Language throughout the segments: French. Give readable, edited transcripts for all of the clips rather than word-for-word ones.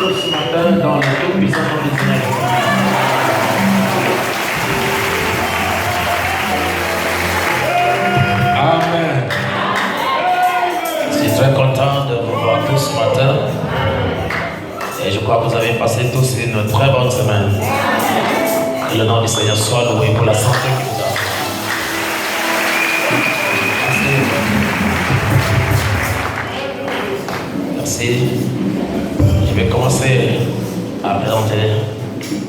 tous ce matin dans le tout-puissant nom du Seigneur. Amen. Je suis très content de vous voir tous ce matin. Et je crois que vous avez passé tous une très bonne semaine. Que le nom du Seigneur soit loué pour la santé qu'il vous a. Merci. Je vais commencer à présenter.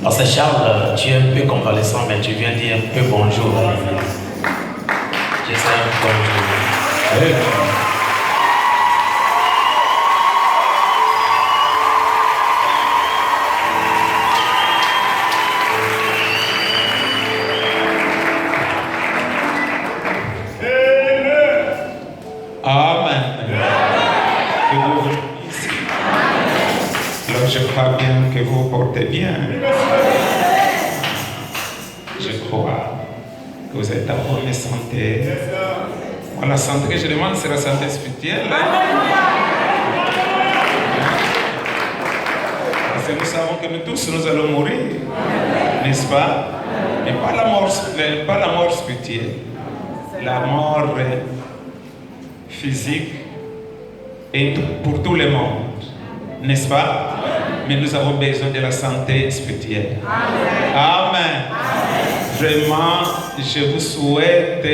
Pasteur Charles, tu es un peu convalescent, mais tu viens dire un peu bonjour à l'église. Je sais un bonjour. Amen. Que Dieu vous bénisse. Alors je crois bien que vous vous portez bien. Je crois que vous êtes en bonne santé. Bon, la santé que je demande, c'est la santé spirituelle. Parce que nous savons que nous tous, nous allons mourir. N'est-ce pas? Mais pas la mort spirituelle. La mort physique et pour tout le monde, n'est-ce pas? Mais nous avons besoin de la santé spirituelle. Amen. Vraiment, je vous souhaite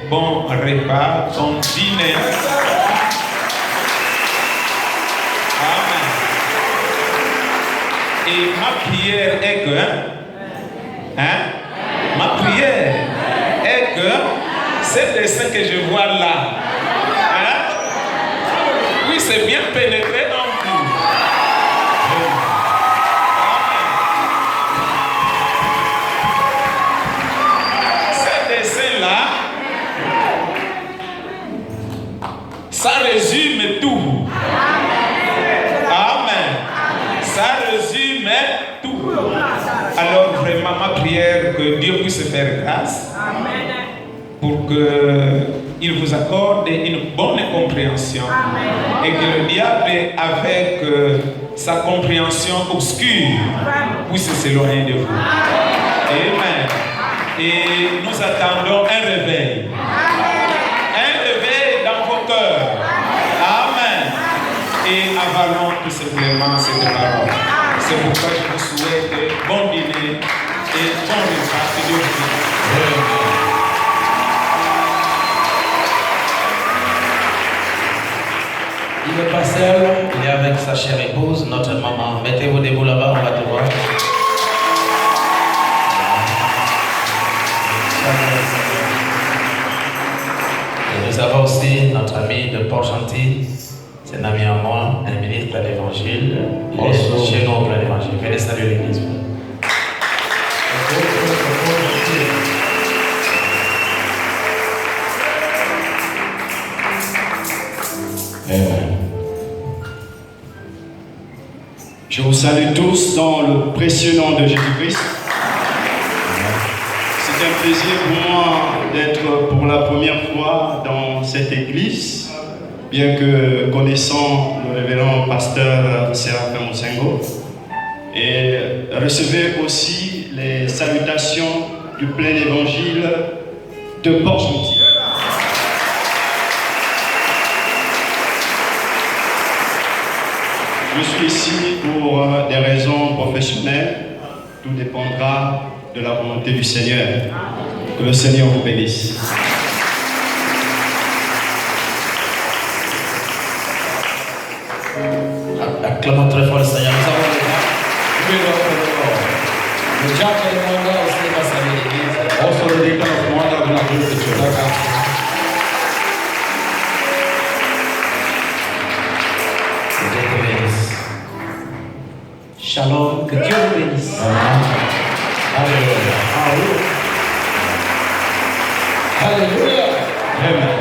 bon repas, bon dîner. Amen. Et ma prière est que, ma prière est que ces dessins que je vois là, oui, c'est bien pénétré en vous. Ces dessins-là, ça résume tout. Amen. Ça résume tout. Alors vraiment, ma prière, que Dieu puisse faire grâce. Pour qu'il vous accorde une bonne compréhension. Amen. Et que le diable, avec sa compréhension obscure, puisse s'éloigner de vous. Amen. Et nous attendons un réveil. Un réveil dans vos cœurs. Amen. Et avalons tout simplement cette parole. C'est pourquoi je vous souhaite bon dîner et bon repas. Que Dieu vous bénisse. Il n'est pas seul, il est avec sa chère épouse, notre maman. Mettez-vous debout là-bas, on va te voir. Et nous avons aussi notre ami de Port-Gentil, c'est un ami à moi, un ministre de l'Évangile. Il est chez nous au plein d'Évangile. Venez saluer l'église. Amen. Je vous salue tous dans le précieux nom de Jésus-Christ. C'est un plaisir pour moi d'être pour la première fois dans cette église, bien que connaissant le révérend pasteur Séraphin Moussengo. Et recevez aussi les salutations du plein évangile de Port-Gentil. Je suis ici pour des raisons professionnelles. Tout dépendra de la volonté du Seigneur. Que le Seigneur vous bénisse. Acclamons très fort le Seigneur. Nous avons le diable de Mwanda aussi va saluer l'église. Also the deacon of Mwanda will not greet the church. Shalom, que Dieu vous bénisse. Alléluia. Alléluia. Amen.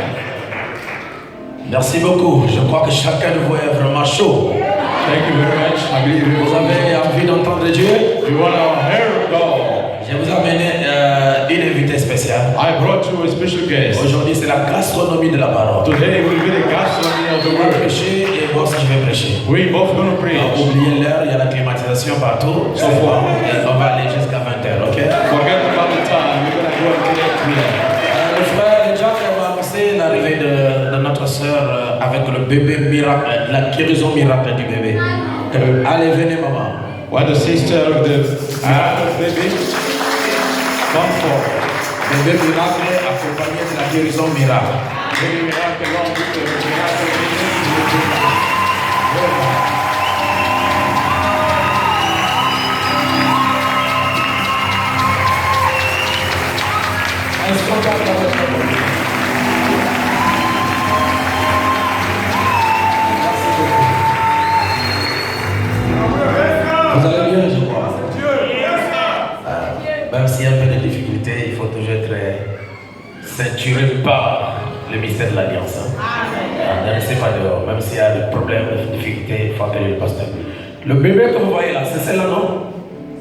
Merci beaucoup. Je crois que chacun de vous est vraiment chaud. Thank you very much. Vous avez envie d'entendre Dieu? You want to hear God? Je vous ai amené une invitée spéciale. I brought you a special guest. Aujourd'hui, c'est la gastronomie de la parole. Today will be the gastronomy of the On va word. prêcher et moi aussi je vais prêcher. We both going to preach. Oubliez l'heure, il y a la climatisation partout. So far. Et on va aller jusqu'à 20h, ok? Forget about the time. We're going to go until 8 p.m. Le frère Jack va annoncer l'arrivée de notre soeur avec le bébé miracle, la guérison miracle du bébé. Allez, venez maman. While the sister of the baby come forward. Bébé miracle accompagné de la guérison miracle. Baby miracle along with the miracle. Vous allez bien, je crois. Même s'il y a un peu de difficultés, il faut toujours être ceinturé par le mystère de l'Alliance. Ne laissez pas dehors, même s'il y a des problèmes, des difficultés, il faut appeler le pasteur. Le bébé que vous voyez là, c'est celle-là, non?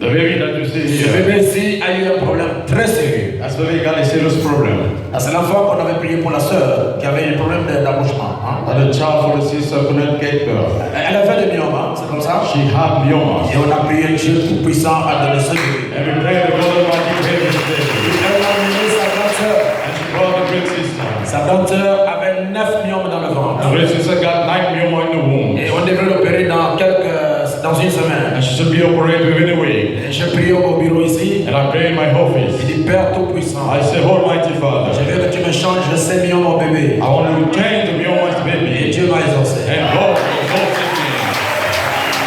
The baby that you see Ce here. bébé ici a eu un problème très sérieux. That's baby got a serious problem. C'est la fois qu'on avait prié pour la sœur qui avait un problème d'accouchement. And the child for the sister couldn't get birth. Elle avait le myome, c'est comme ça. She had myoma. Et on a prié Dieu tout-puissant à donner ce bébé. And we prayed the God Almighty gave this baby. Elle a amené sa grande sœur. And she brought the great sister. Sa grande sœur avait 9 myomes dans le ventre. The great sister got 9 myoma in the womb. Et on devrait l'opérer dans une semaine. And she should be operated within a week. Et j'ai prié au bureau ici. And I prayed in my office. Il dit Père tout-puissant. I said, Almighty Father, Je veux que tu me changes ces myomes au bébé. I want to change the myoma's Et baby. Dieu m'a exaucé. And God exalted me.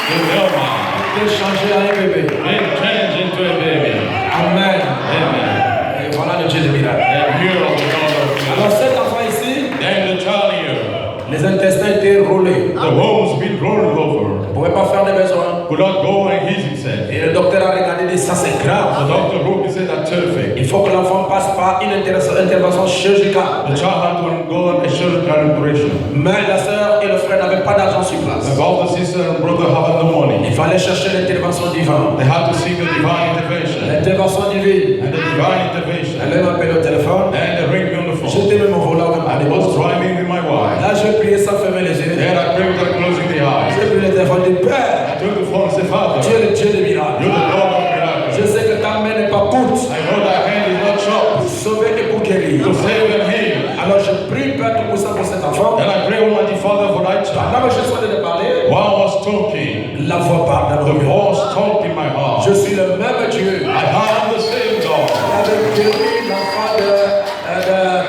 The myoma De changer à un bébé. been changed into a baby. Amen. Amen. Et voilà le Dieu de miracle. And here of the God of Alors cet enfant ici, Then the child here, les intestins étaient roulés. the womb's been rolled over. Il ne pouvait pas faire de besoin. Could not go and heal himself. Et le docteur a regardé et dit ça c'est The grave. doctor looked and said that's terrific. Il faut que l'enfant passe par une intervention chirurgicale. The child had to go on a surgical operation. Mais la sœur et le frère n'avaient pas d'argent sur The place. brother, sister, and brother had no money. Il fallait chercher l'intervention divine. They had to seek the divine intervention. L'intervention divine. And the divine intervention. Elle m'appelle au téléphone. And they ring me on the phone. J'étais même au volant même à I was l'époque. driving with my wife. Là, je priais sans fermer les yeux. Then I prayed without closing the eyes. J'ai pris le téléphone et dit Père, I took the phone and said, Father, tu es le Dieu des you're miracles. the God of miracles. Je sais que ta main n'est pas courte I know that hand is not short pour sauver et pour guérir. to save and heal. Alors je prie Père tout-puissant pour cet enfant. And I pray, Almighty Father, for that child. Là, je suis de parler. While I was talking, La voix part dans the nos cœurs. voice talked in my heart. Je suis le même Dieu. I am the same God. Il avait guéri l'enfant de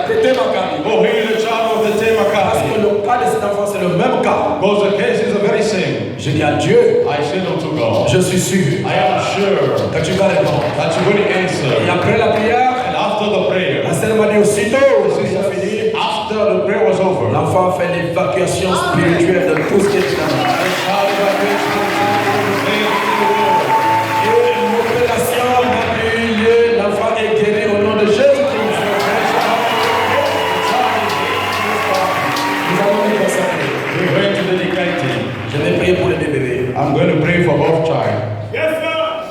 Tété Makali. Oh, he is the child of the Parce que Temakati. le cas de cet enfant, c'est le même cas. Because the case is the very same. Je dis à Dieu, I said unto God, je suis sûr I am sure que tu vas répondre. that you will answer. Et après la prière, And after the prayer, la sœur m'a dit aussitôt, c'est fini. after the prayer was over, L'enfant fait l'évacuation spirituelle de tout ce qui est dans the child evacuated to the Et l'opération a eu lieu, l'enfant est guéri au nom de Jésus-Christ. Nous allons nous consacrer. We're going to dedicate him. Je vais prier pour les deux bébés. I'm going to pray for both child.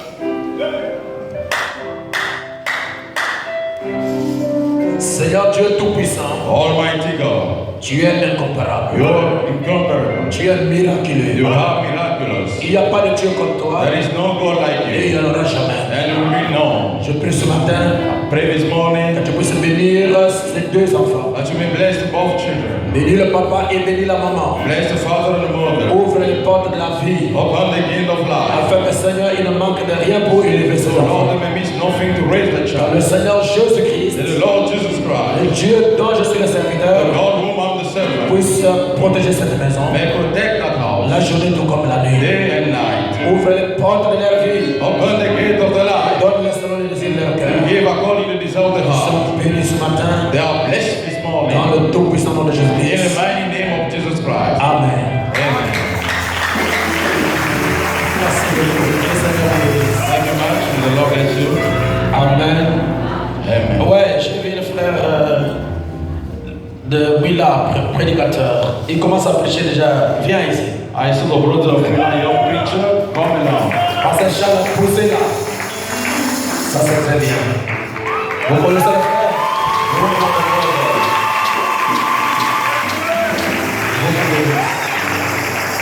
Seigneur Dieu Tout-Puissant, Almighty God, tu es incomparable. you're incomparable. Tu es miraculeux. You are miraculous. Il n'y a pas de Dieu comme toi There is no God like et il you. n'y en aura jamais. And will be known. Je prie ce matin Pray this morning que tu puisses bénir ces deux enfants. that you may bless both children. Bénis le papa et bénis la maman. Bless the father and the mother. Ouvre les portes de la vie Open the gate of life. afin que Seigneur, il ne manque de rien pour élever ses So enfants. Lord, there may miss nothing to raise the Dans le child. Seigneur Jésus-Christ, That the Lord Jesus Christ, le Dieu dont je suis le the serviteur, God whom I'm the servant, puisse protéger cette maison, may protect that house la journée tout comme la nuit. day and night. Ouvre les portes de leur vie. Open the gate of the light. Donne-les selon les désirs de leur cœur. And give according to the desire of the Ils heart. sont bénis ce matin They are blessed this morning. dans le tout-puissant nom de In the Jésus-Christ. mighty name of Jesus Christ. Amen. Amen. Merci beaucoup. Que le Seigneur vous bénisse. Thank you much. May the Lord bless you. Amen. Amen. Ouais, j'ai vu le frère de Willa, prédicateur. Il commence à prêcher déjà. Viens ici. I saw the brother of my young preacher come along. Pasteur Charles, poussez là. Ça c'est très bien. Vous connaissez le frère?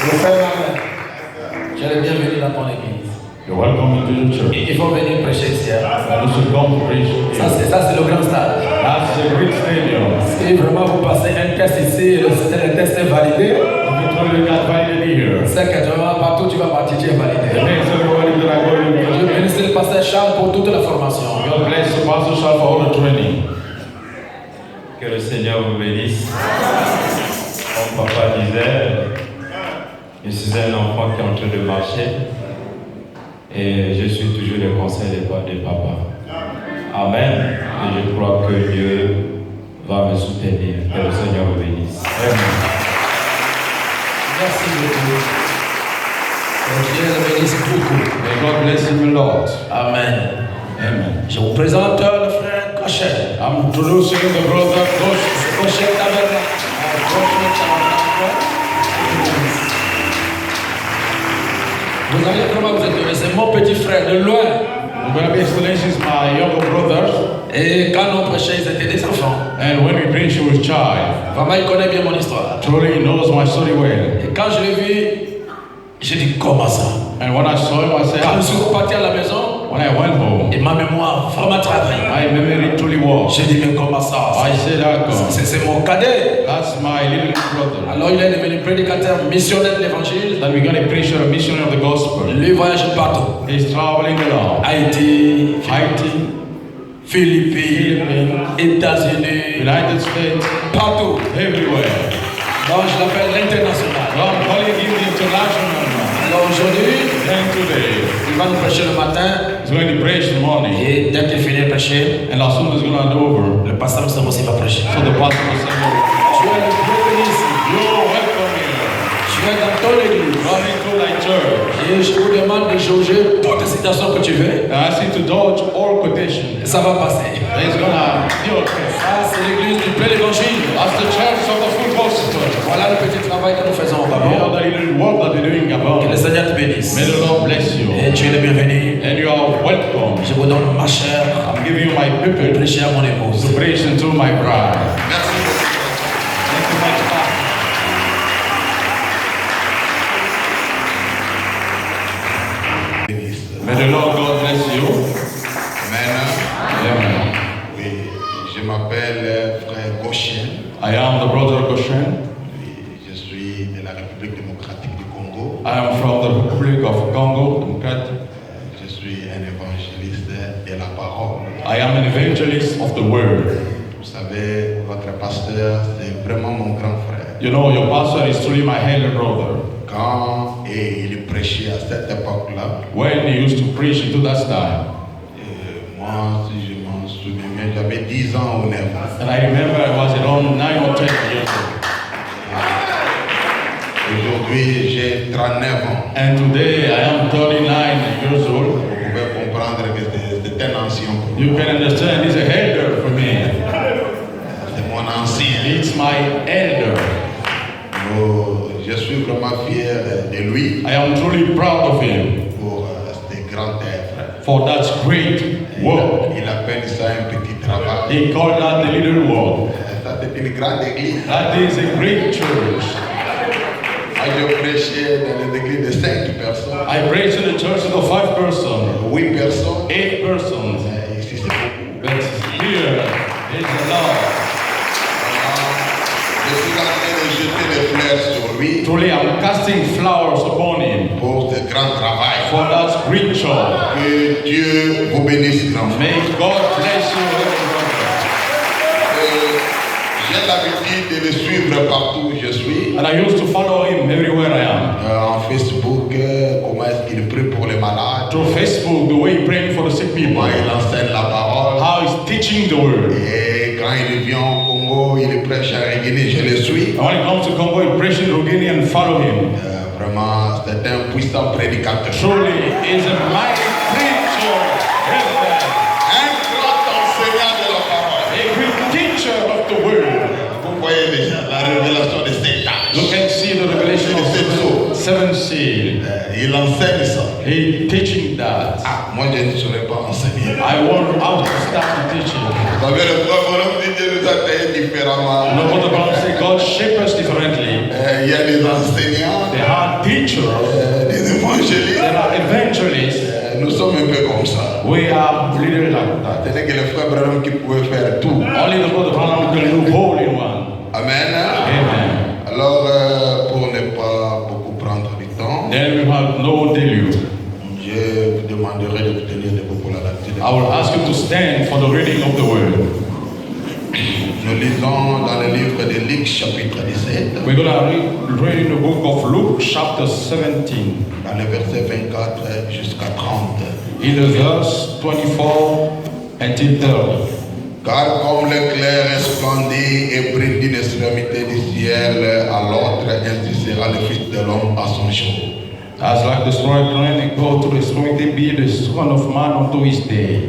Le frère Marlin, tu es le bienvenu dans ton église. You're welcome to the church. Il faut venir prêcher ici. You should come to preach. Ça, c'est le grand stade. That's a great stadium. Si vraiment vous passez un test ici, le test est validé, If you truly got validity here, c'est que vraiment partout tu vas partir, tu es validé. it makes everybody that I go Je to. bénisse le pasteur Charles pour toute la formation. God bless the pastor Charles for all the training. Que le Seigneur vous bénisse. Comme papa disait, je suis un enfant qui est en train de marcher et je suis toujours le conseil de papa. Amen. Et je crois que Dieu va me soutenir. Que le Seigneur vous bénisse. Amen. Merci beaucoup. Que Dieu le bénisse beaucoup. May God bless him a lot. Amen. Amen. Je vous présente le frère Cochet. I'm introducing the brother Gosh. Cochet Tabernacle. Vous allez vraiment vous étonner, c'est mon petit frère de loin. I'm going to be explaining is my younger brothers. Et quand on prêchait, ils étaient des enfants. And when we preach, he was child. Vraiment, il connaît bien mon histoire. Truly, he knows my story well. Et quand je l'ai vu, j'ai dit comment ça? And when I saw him, I said, Quand je suis reparti à la maison, when I went home, et ma mémoire vraiment travaillé. my memory truly was. J'ai dit mais comment ça? I said, C'est mon cadet. that's my little brother. Alors il est devenu prédicateur missionnaire de l'évangile. Then we're going to preach a mission of the gospel. Lui voyage partout. He's traveling along. Haïti, Haiti, Philippines, États-Unis, United States, partout. everywhere. Donc je l'appelle l'international. So I'm calling him the international man. Alors aujourd'hui, And today, il va nous prêcher le matin. he's going to preach in the morning. Et dès qu'il finit de prêcher, And as soon as it's going to be over, le pasteur Sam aussi va prêcher. so the pastor will say, Tu es le bienvenu ici. you're welcome here. Tu es dans ton église. Come into thy church. Et je vous demande de jauger toutes les citations que tu veux. And I ask you to dodge all quotation. Et ça va passer. It's going to be okay. Ça, c'est l'église du plein évangile. That's the church of the full gospel. Voilà le petit travail que nous faisons au You Gabon. know the little work that they're doing Que about. le Seigneur te bénisse. May the Lord bless you. Et tu es le bienvenu. And you are welcome. Je vous donne ma chair I'm giving you my pour pulpit prêcher à mon épouse. to preach into my bride. Merci beaucoup. Thank you, my Father. May the Lord God bless you. Amen. Amen. Oui, je m'appelle frère Gauchien. I am the brother Goshen. Je suis de la République démocratique du Congo. I am from the Republic of Congo, Democrat. Je suis un évangéliste de la parole. I am an evangelist of the word. Vous savez, votre pasteur, c'est vraiment mon grand frère. You know, your pastor is truly my elder brother. Quand il prêchait à cette époque-là, When he used to preach into that time, moi, si je m'en souviens bien, j'avais 10 ans ou 9 ans. and I remember I was around 9 or 10 years old. Aujourd'hui, j'ai 39 ans. And today I am 39 years old. Vous pouvez comprendre que c'est un ancien pour You moi. can understand he's a elder for me. C'est mon ancien. It's my elder. Oh, je suis vraiment fier de lui I am truly proud of him pour ce grand œuvre. for that great work. Il appelle ça un petit travail. He called that the little work. Ça, c'est une grande église. That is a great church. Moi, je prêchais dans les églises de 5 personnes, I preach in the church of 5 persons, 8 personnes. 8 persons. Ici, c'est beaucoup. But here is a lot. Je suis en train de jeter des fleurs sur lui Truly, I'm casting flowers upon him pour ce grand travail. for that great job. Que Dieu vous bénisse grandement. May God bless you, brother. J'ai l'habitude de le suivre partout où je suis. And I used to follow him everywhere I am. En Facebook, comment est-ce qu'il prie pour les malades, Through Facebook, the way he praying for the sick people, comment il enseigne la parole. how he's teaching the word. Et quand il vient au Congo, il prêche à Guinée, je le suis. And when it comes to Congo, he preaching Rugini and follow him. Vraiment, c'est un puissant prédicateur. Truly, he's a mighty preacher. Amen. Un grand enseignant de la parole. A great teacher of the word. Vous voyez déjà la révélation de Satan. You can see the revelation of the seven seal. Il enseigne ça. He teaching that. Ah, moi je ne saurais pas enseigner. I want how to start the teaching. Vous savez, le frère Bonhomme dit Dieu nous a taillés différemment. You know what the Bible says? God shapes us differently. Il y a des enseignants, There are teachers. des évangélistes. There are evangelists. Nous sommes un peu comme ça. We are leaders like that. C'est que le frère Branham qui pouvait faire tout. Only the Brother Branham can do all in one. Amen. Amen. Alors, pour ne pas beaucoup prendre du temps, Then we have no deluge. je vous demanderai de vous tenir debout pour la lecture. I will ask you to stand for the reading of the word. Nous lisons dans le livre de Luc chapitre 17, We're going to read in the book of Luke chapter 17, dans le verset 24 jusqu'à 30. in the verse 24 until 30. Car comme l'éclair resplendit et brille d'une extrémité du ciel à l'autre, ainsi sera le Fils de l'homme à son jour. As like the strong rain and go to the strong, they be the Son of Man unto his day.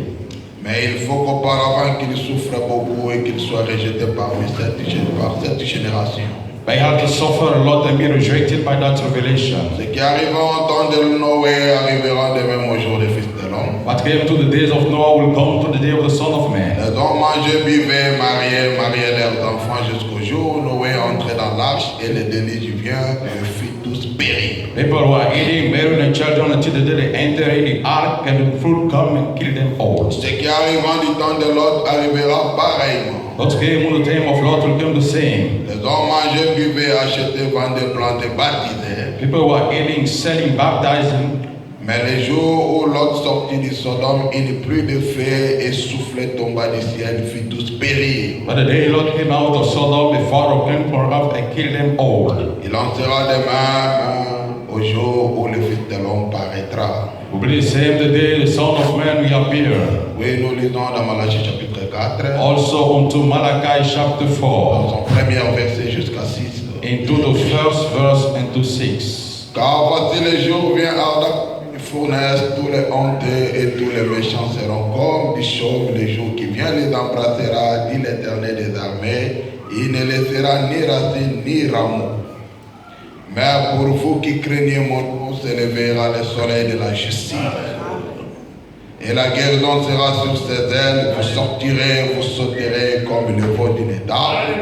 Mais il faut qu'auparavant qu'il souffre beaucoup et qu'il soit rejeté par cette génération. But he had to suffer a lot and be rejected by that revelation. Ce qui arriva au temps de Noé arrivera de même au jour du Fils de l'homme. What came to the days of Noah will come to the day of the Son of Man. Les hommes mangeaient, buvaient, mariaient leurs enfants jusqu'au jour où Noé entrait dans l'arche et le déluge vient et fit tous périr. People were eating, marrying and children until the day they enter in the ark and the fruit come and kill them all. Ce qui arriva du temps de Lot arrivera pareillement. What came on the time of Lot will come the same. Les hommes mangeaient, buvaient, achetaient, vendaient, plantaient, baptisaient. People were eating, selling, baptizing. Mais le jour où Lot sortit du Sodome, il n'y plus de feu et soufflet tomba du ciel, fit tous périr. But the day Lot came out of Sodom, the fire came for up and killed them all. Il en sera de même au jour où le Fils de l'homme paraîtra. Will be the same the day the Son of Man will appear. Oui, nous lisons dans Malachie chapitre 4, Also unto Malachi chapter dans 4, son premier verset jusqu'à 6. into the first verse and to 6. Car voici le jour vient ardent, fournaise, tous les honteux et tous les méchants seront comme du chauve, le jour qui vient les embrassera, dit l'Éternel des armées, il ne laissera ni racine ni rameau. Mais pour vous qui craignez mon nom, s'élèvera le soleil de la justice. Et la guérison sera sur ses ailes, vous sortirez, vous sauterez comme le vol d'une étable.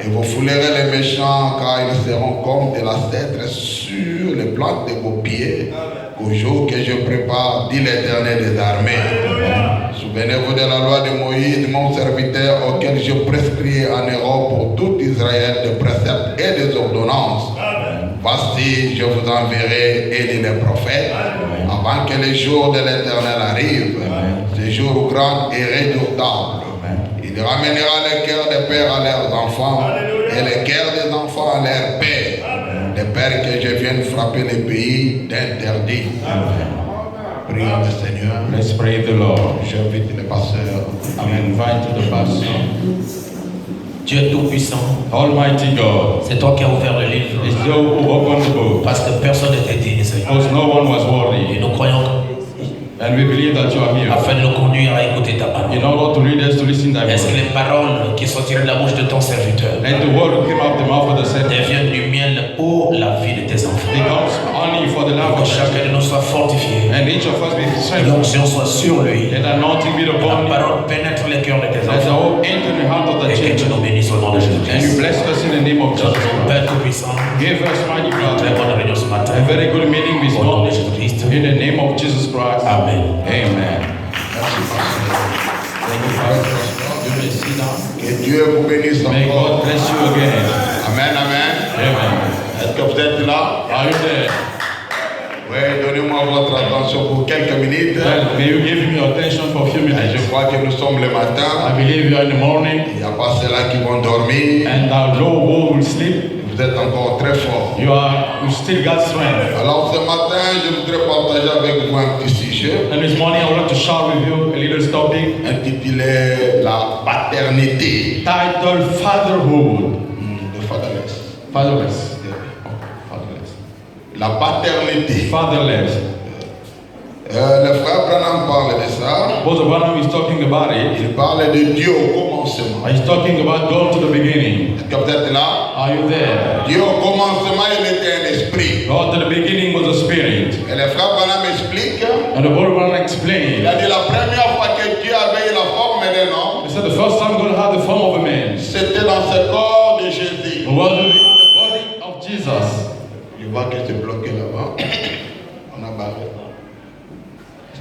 Et vous foulerez les méchants, car ils seront comme de la cèdre sur les plantes de vos pieds. Au jour que je prépare, dit l'Éternel des armées. Souvenez-vous de la loi de Moïse, mon serviteur, auquel je prescris en Europe pour tout Israël des préceptes et des ordonnances. Voici, je vous enverrai et dit les prophètes, avant que le jour de l'Éternel arrive, ce jour grand et redoutable. Il ramènera les cœurs des pères à leurs enfants et les cœurs des enfants à leurs pères. Les pères que je vienne frapper les pays d'interdit. Prions le Seigneur. Let's pray the Lord. J'invite le pasteur. I'm invited the pastor. Dieu Tout-Puissant, Almighty God, c'est toi qui as ouvert le livre. it's you who opened the book, Parce que personne n'était digne, Seigneur. because no one was Et worthy. nous croyons And we believe that you are here afin de nous conduire à écouter ta parole. in order to lead us to listen to thy Est-ce que word. les paroles qui sortiront de la bouche de ton serviteur Let the word that came out of the mouth of the servant deviennent du miel pour la vie de tes enfants? becomes honey for the life Que of chacun de nous soit fortifié. and each of us be Que strengthened. l'onction soit sur lui. Let the anointing be La upon him. parole pénètre les cœurs de tes Let the enfants. hope enter the heart of the Et que tu children. nous bénisses au nom de And you Jésus-Christ. bless us in the name of Jesus Christ. Père Tout-Puissant, Give us mighty très God bonne réunion ce matin. a very good meeting this Au nom de morning. Jésus-Christ. In the name of Jesus Christ. Amen. Amen. Merci, pasteur. Thank you, Pastor. You may sit down. Que Dieu vous bénisse May encore. God bless you again. Amen, amen. Amen. Est-ce que vous êtes là? Are you there? Oui, donnez-moi votre attention pour quelques minutes. Well, may you give me your attention for a few Et minutes. je crois que nous sommes le I matin. believe you are in the morning, Il n'y a pas ceux-là qui vont dormir. and no one will sleep. Vous êtes encore très forts. You still got strength. Alors ce matin, je voudrais partager avec vous un petit sujet And this morning I would like to share with you a little topic intitulé La paternité. titled Fatherhood. De fatherless. Fatherless. Fatherless. La paternité. Fatherless. Le frère Branham parle de ça. Brother Branham is talking about it. Il parle de Dieu au commencement. He's talking about God to the beginning. Est-ce que vous êtes là? Are you there? Dieu au commencement, il était un esprit. God to the beginning was a spirit.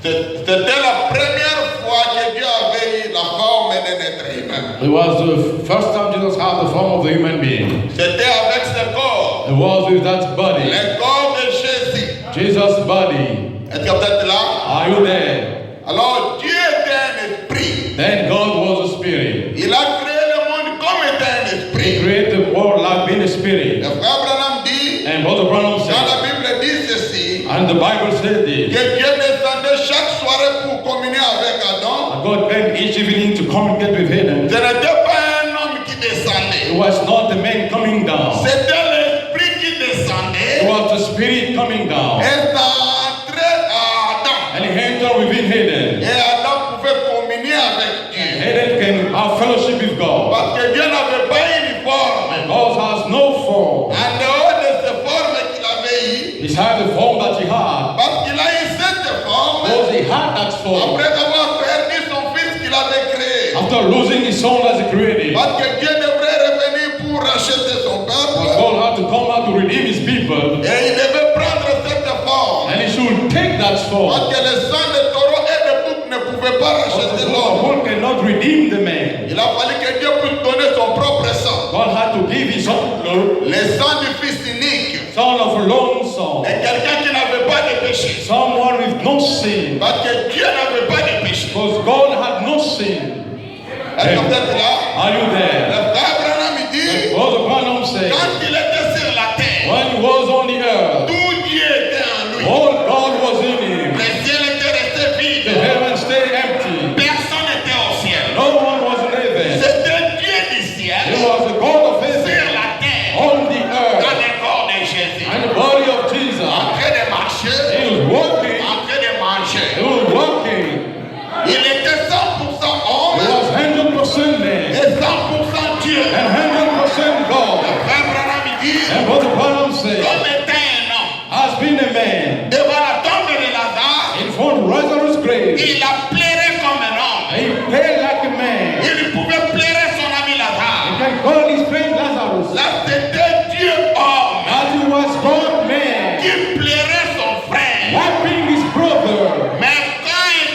C'était la première fois que Dieu avait eu la forme d'un être humain. It was the first time Jesus had the form of the human being. C'était avec ce corps. It was with that body. Le corps de Jésus. Jesus' body. Est-ce que vous êtes là? Are you there? Alors Dieu était un esprit. Then God was a spirit. Il a créé le monde comme étant un He esprit. created the world like being a spirit. Le frère Branham dit, And Brother Branham dans said, la Bible dit ceci, and the Bible said this, que Dieu descendait chaque soirée pour communier avec Adam. God came each evening to communicate with him. Ce n'était pas un homme qui descendait. It was not the man coming down. C'était l'esprit qui It descendait. was the spirit coming down. Et ça entrait à Adam. And he entered within Hayden. Et Adam pouvait communier avec Dieu. Hayden can have fellowship with God. Parce que Dieu n'avait pas une forme. God has no form. En dehors de ces formes qu'il avait eues, He had the form that he had. parce qu'il a eu cette forme, Because he had that form. après avoir perdu son fils qu'il avait créé. After losing his son as he created. Parce que Dieu devrait revenir pour racheter son peuple. God had to come out to redeem his people. Et il devait prendre cette forme. And he should take that form. Parce que le sang de taureau et de bouc ne pouvait pas racheter The l'homme. God cannot redeem the man. Il a fallu que Dieu puisse donner son propre sang. God had to give his own blood. Le sang du fils unique. Son of a lone son. Et quelqu'un qui n'avait pas de péché. Someone with no sin. Parce que Dieu n'avait pas de péché. Because God had no sin. Est-ce que vous êtes là? Are you Le there? frère Branham il dit, Brother Branham said, quand il était sur la terre, when he was on the earth, tout Dieu était en lui. all God was in him. Le ciel était resté The vide. heavens stayed empty. Personne n'était au ciel. No one was in heaven. C'était Dieu du It ciel was the God of sur heaven la terre, on the dans earth. le corps de Jésus. And the body of Jesus, En train de marcher, he was walking. en train de manger. He was walking. Il était 100% He homme was 100% man et 100% Dieu. and 100% God. Frère Branham il dit, And Brother Branham said, comme était un homme, has been a man devant la tombe de Lazare, in front of Lazarus' grave. il a pleuré comme un homme. He prayed like a man. Il pouvait pleurer son ami He Lazare. can call his friend Lazarus. Là, c'était Dieu homme As he was God man, qui pleurait son frère. wiping his brother. Mais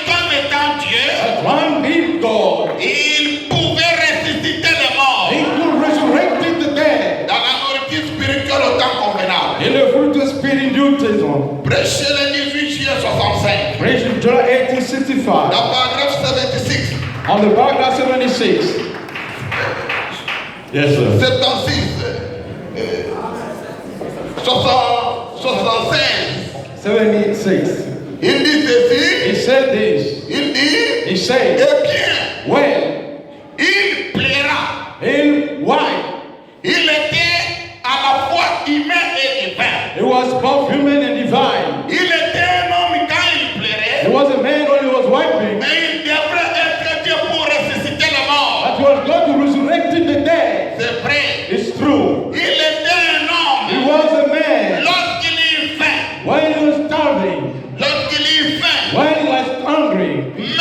comme étant Dieu, But one being God, il pouvait ressusciter les morts he could resurrect the dead. dans la nourriture spirituelle au temps convenable. In the fruit of the spirit in due season. Prêché le 18 juillet 65, Preached in July 1865. dans paragraphe 76, On the paragraph 76. Yes, sir. 76, 76. 76. Il dit ceci, He said this. il dit, He said, eh bien, well, il plaira. in white, Il était à la fois humain et divin. it was both human and divine. Il était un homme quand il plairait, It was a man when he was wiping, mais il devrait être Dieu pour ressusciter les morts. but he was going to resurrect the dead. C'est vrai. It's true. Il était un He homme was a man lorsqu'il eut faim. when he was starving, Lorsqu'il eut faim. when he was hungry, Mais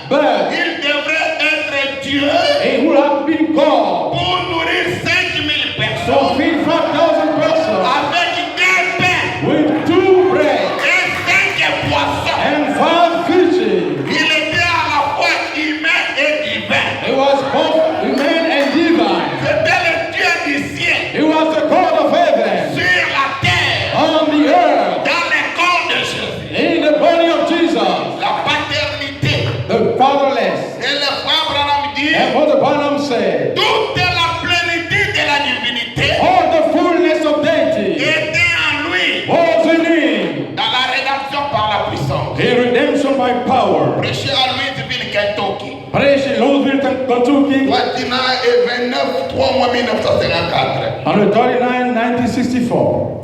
but il devrait être Dieu he would have been God pour nourrir 5000 to personnes feed 5,000 persons avec 2 pains with 2 bread et 5 poissons. and 5 fishes. Il était à la fois humain et divin. He was both human and divine. C'était le Dieu du ciel He was the God of heaven sur la terre, on the earth dans le corps de Jésus. in the body of Jesus, La paternité. the fatherless. Et le frère Branham dit, And Brother Branham said, toute la plénitude de la divinité all the fullness of deity était en lui, was in him, dans la rédemption par la puissance. in redemption by power. Prêché à Louisville, Kentucky. Preached in Louisville, Kentucky, 29 et 29, 3 mois 1954. on the 39, 1964.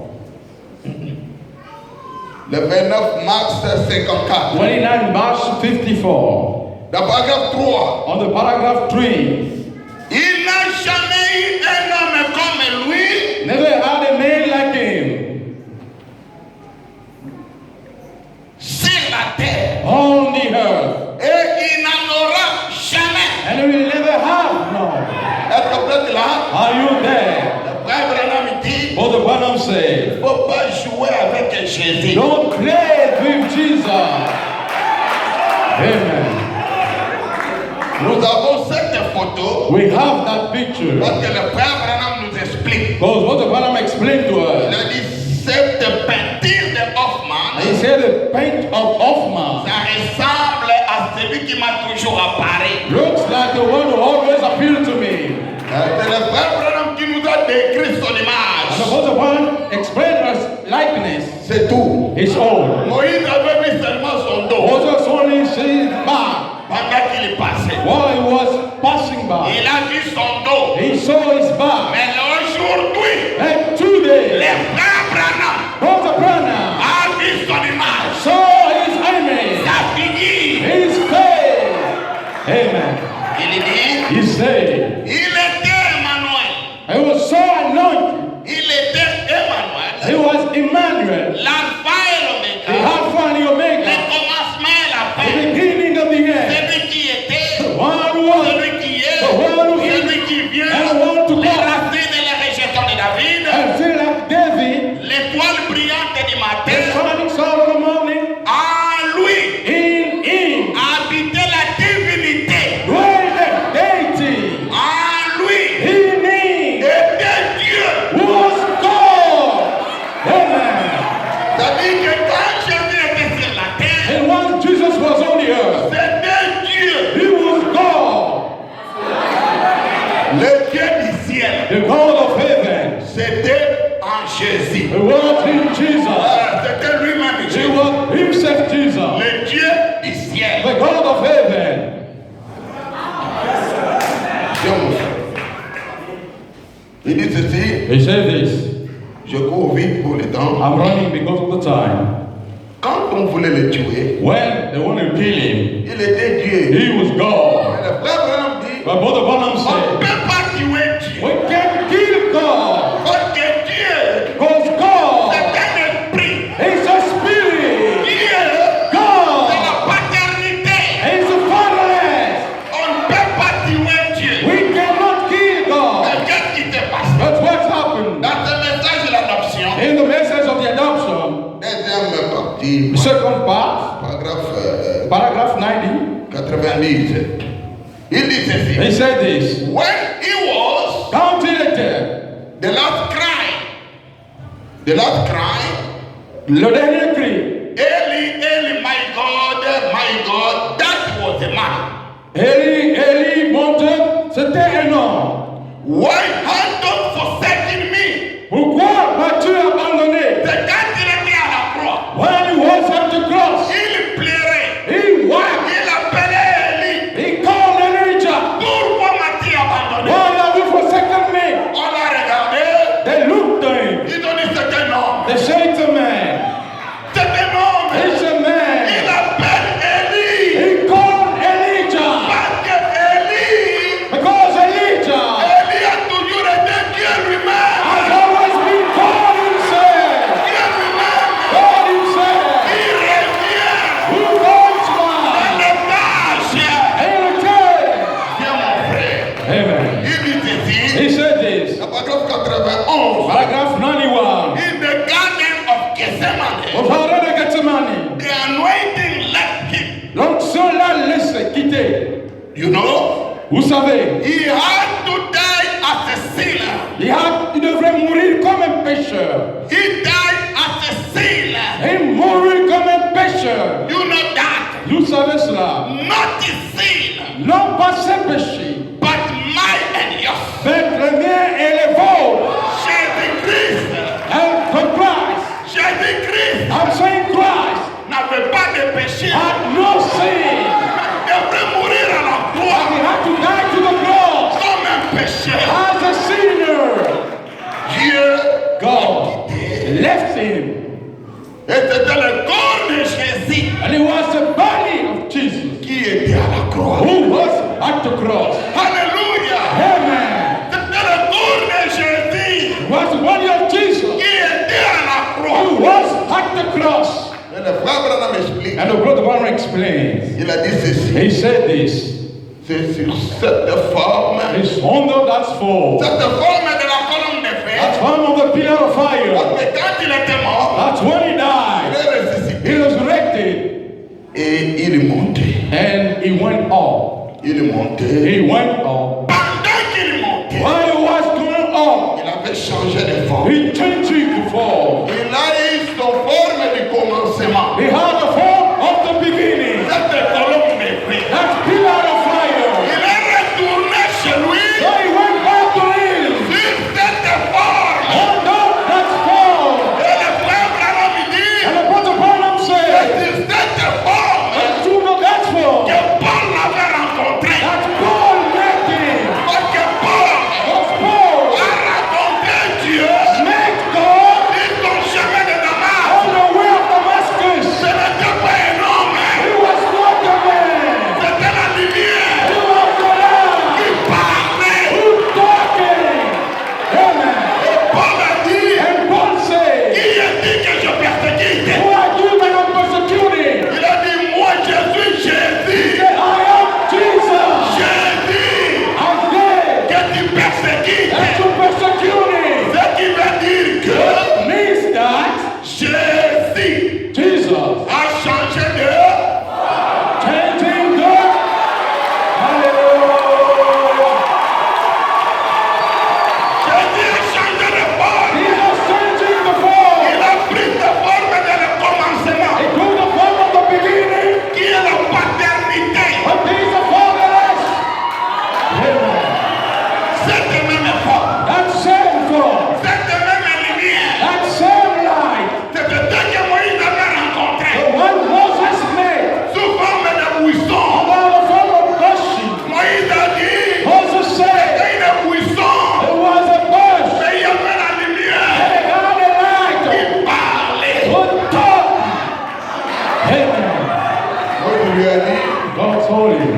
Le 29 mars 54. 29 March 54. Dans paragraphe 3. On the paragraph 3, Il n'a jamais eu un homme comme lui never had a man like him sur la terre. on the earth. Et il n'en aura jamais. And he will never have, no. Est-ce que vous êtes là? Are you there? Le frère Branham dit, Brother Branham il said, ne faut pas jouer avec Jésus. don't play We have that picture. Parce que le frère Branham nous explique. Because what the Branham explained to Il us. a dit cette peinture de Hoffman, He said the paint of Hoffman ça ressemble à celui qui m'a toujours apparu. looks like the one who always appealed to me. C'est le frère Branham qui nous a décrit son And image. the Apostle Paul explained us likeness. C'est tout. His own. Moïse avait vu seulement son dos Moses only seen back pendant qu'il passait. while he was passing by. Il a vu son dos. He saw his back. Mais aujourd'hui, And today, le frère Branham Brother Branham a vu son image. saw his image, Sa figure. his face. Amen. Il dit, He said, il était Emmanuel. I was so anointed. Il était Emmanuel. He was Emmanuel, L'alpha et the l'oméga. Alpha and the Le Omega, commencement et la the fin. beginning of the end, Celui qui était, the one who was, celui qui est, the one who is, celui qui vient. and the one to Les come. racines et les rejetons de David. And still like David, L'étoile brillante du the matin. shining star of the morning, En lui in him, habitait la divinité. dwelt the deity. En lui In him était Dieu. was God. Amen. C'est-à-dire que quand Jésus était sur la terre, And when Jesus was on the earth, c'était Dieu. he was God, Le Dieu du ciel. the God of heaven. C'était en Jésus. It was in Jesus. C'était lui-même It Jésus. was himself, Jesus, Le Dieu du ciel. the God of heaven. Dieu mon frère. Il dit ceci, He said this, je cours vite pour le temps. I'm running because of the time. Quand on voulait le tuer, When they wanted to kill him, il était Dieu. he was God. Mais le frère Branham dit, But Brother Branham on ne said, peut pas tuer Dieu. we can't kill God Parce que Dieu, because God c'est un esprit. is a spirit. Dieu, c'est God la paternité. is a fatherless. On ne peut pas tuer Dieu. We cannot kill God. Mais qu'est-ce qui s'est passé? That's what's happened. Dans ce message de l'adoption, In the message of the adoption, deuxième partie, the second part, paragraphe paragraph 90, 90, il dit ceci. he said this. When he was Counted the last cry, le dernier cri. Eli, Eli, my God, that was a man. Élie, Élie, mon Dieu, c'était un homme. Why hast thou forsaken me? Pourquoi m'as-tu abandonné? C'est quand il était à la croix. When he was at the cross, Il pleurait. he wept. Il appelait Eli. He called Elijah. Pourquoi m'as-tu abandonné? Why have you forsaken me? On a regardé. They looked at him. Ils ont dit c'est un homme. They said, it's a man. C'est un homme. It's a Il man. appelle Eli. He called Elijah. Parce que Eli, Because Elijah Eli a toujours été Dieu lui-même. has always been God himself. Dieu lui-même. God himself. Il revient Who goes dans by les tâches. and returns. Bien mon frère. Amen. Il dit ceci. He said this. Le paragraphe 91. Paragraph 91. In the garden of Gethsemane, Au jardin de Gethsemane. the anointing left him. Donc cela laisse quitter. You know, Vous savez, he had to die as a sinner. il devrait mourir comme un pécheur. He died as a sinner. Il mourir comme un pécheur. You know that. Vous savez cela. Not his sin, Non pas ses péchés, but mine and yours. mais le mien et les vôtres. Jésus-Christ, And for Christ, Jésus-Christ I'm saying Christ n'avait pas de péché. had no sin. Il devrait mourir à la He croix had to die to the cross comme un pécheur. as a sinner. Dieu, God left him. et c'était le corps de Jésus And it was the body of Jesus qui était à la croix. who was at the cross. Alléluia. Amen. C'était le corps de Jésus It was the body of Jesus qui était à la who croix. was at the cross. Et le frère Branham explique. And the brother Branham explains. Il a dit ceci. He said this. C'est sur cette forme. It's under that fall. Cette forme de la colonne de fer. That's one of the pillar of fire. Mais quand il était mort, That's when he il died. est ressuscité. He resurrected. Et il est monté. And he went up. Il est monté. He went up. Pendant changer de forme. He changing the form. Il a eu son forme du commencement. He had the form of the beginning. Cette colonne de feu. That pillar of fire. Il est retourné chez lui So he went back to him. sur cette forme. Under that form. Et le frère Branham dit, And the Apostle Paul said, c'est sur cette forme and to know that form, que Paul l'avait rencontré. that Paul met him. Parce que Paul That Paul a rencontré Dieu met God sur son chemin de Damas. on the way of Damascus. Ce n'était pas un homme, He was not the man. c'était la lumière He was the Lamb qui parlait. who talking. Amen. Paul a dit, And Paul said, qui a dit que je persécute? who are you that are persecuting? Il a dit, moi je suis Jésus. Say, I am Jesus. Jésus I'm dead. que tu persécutes. And to persecuting Ce qui veut dire que means that Jésus Jesus a changé de... changing God. Hallelujah. Jésus a changé de forme. He was changing the form. Il a pris la forme de le commencement, He took the form of the beginning, qui est la paternité. but he is the fatherless. Amen. Cette même forme, That same form, cette même lumière, that same light, c'est peut-être que Moïse avait rencontré the one Moses made sous forme de buisson. under the form of bushing. Moïse a dit, Moses said il y a un buisson, there was a bush. mais il y avait la lumière They had a light. qui parlait. Good talk. Amen. Moïse lui a dit, God told him,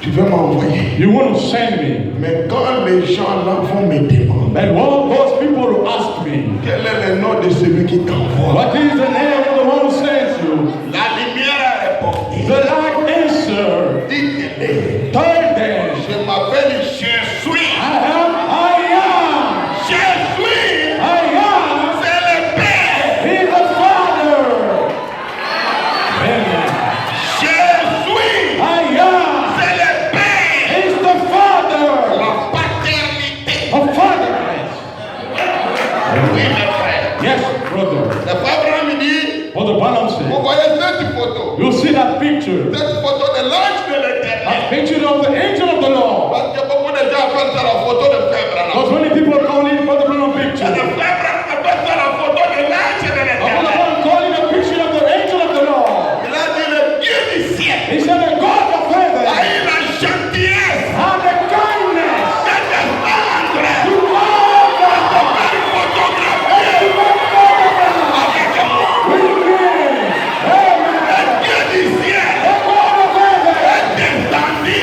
tu veux m'envoyer. you want to send me. Mais quand les gens là vont me demander, And one of those people will ask me, quel est le nom de celui qui t'envoie? what is the name of the one who sends you? La lumière a répondu, The light answered, dites-le, told them, je m'appelle Jésus. I am. Jésus, I am. c'est le Père. He is the Father. Amen. Jésus, I am. c'est le Père. He is the Father La paternité. of fatherless. Oui, mes frères. Yes, brother. Le frère Branham dit, What the Branham vous said. voyez cette photo, You see that picture. cette photo de l'ange de l'éternel. A picture of the angel of the Lord. Parce que beaucoup de gens appellent ça la photo de frère Branham. Because many people call it for the Branham Et picture. le frère Branham appelle ça la photo de l'ange de Another l'éternel. one call it a picture of the angel of the Lord. Il a dit le Dieu du ciel He said the God of a heaven eu la gentillesse and the kindness de descendre to love de faire une photographie avec moi. with me. Amen. Le Dieu du ciel The God of heaven est descendu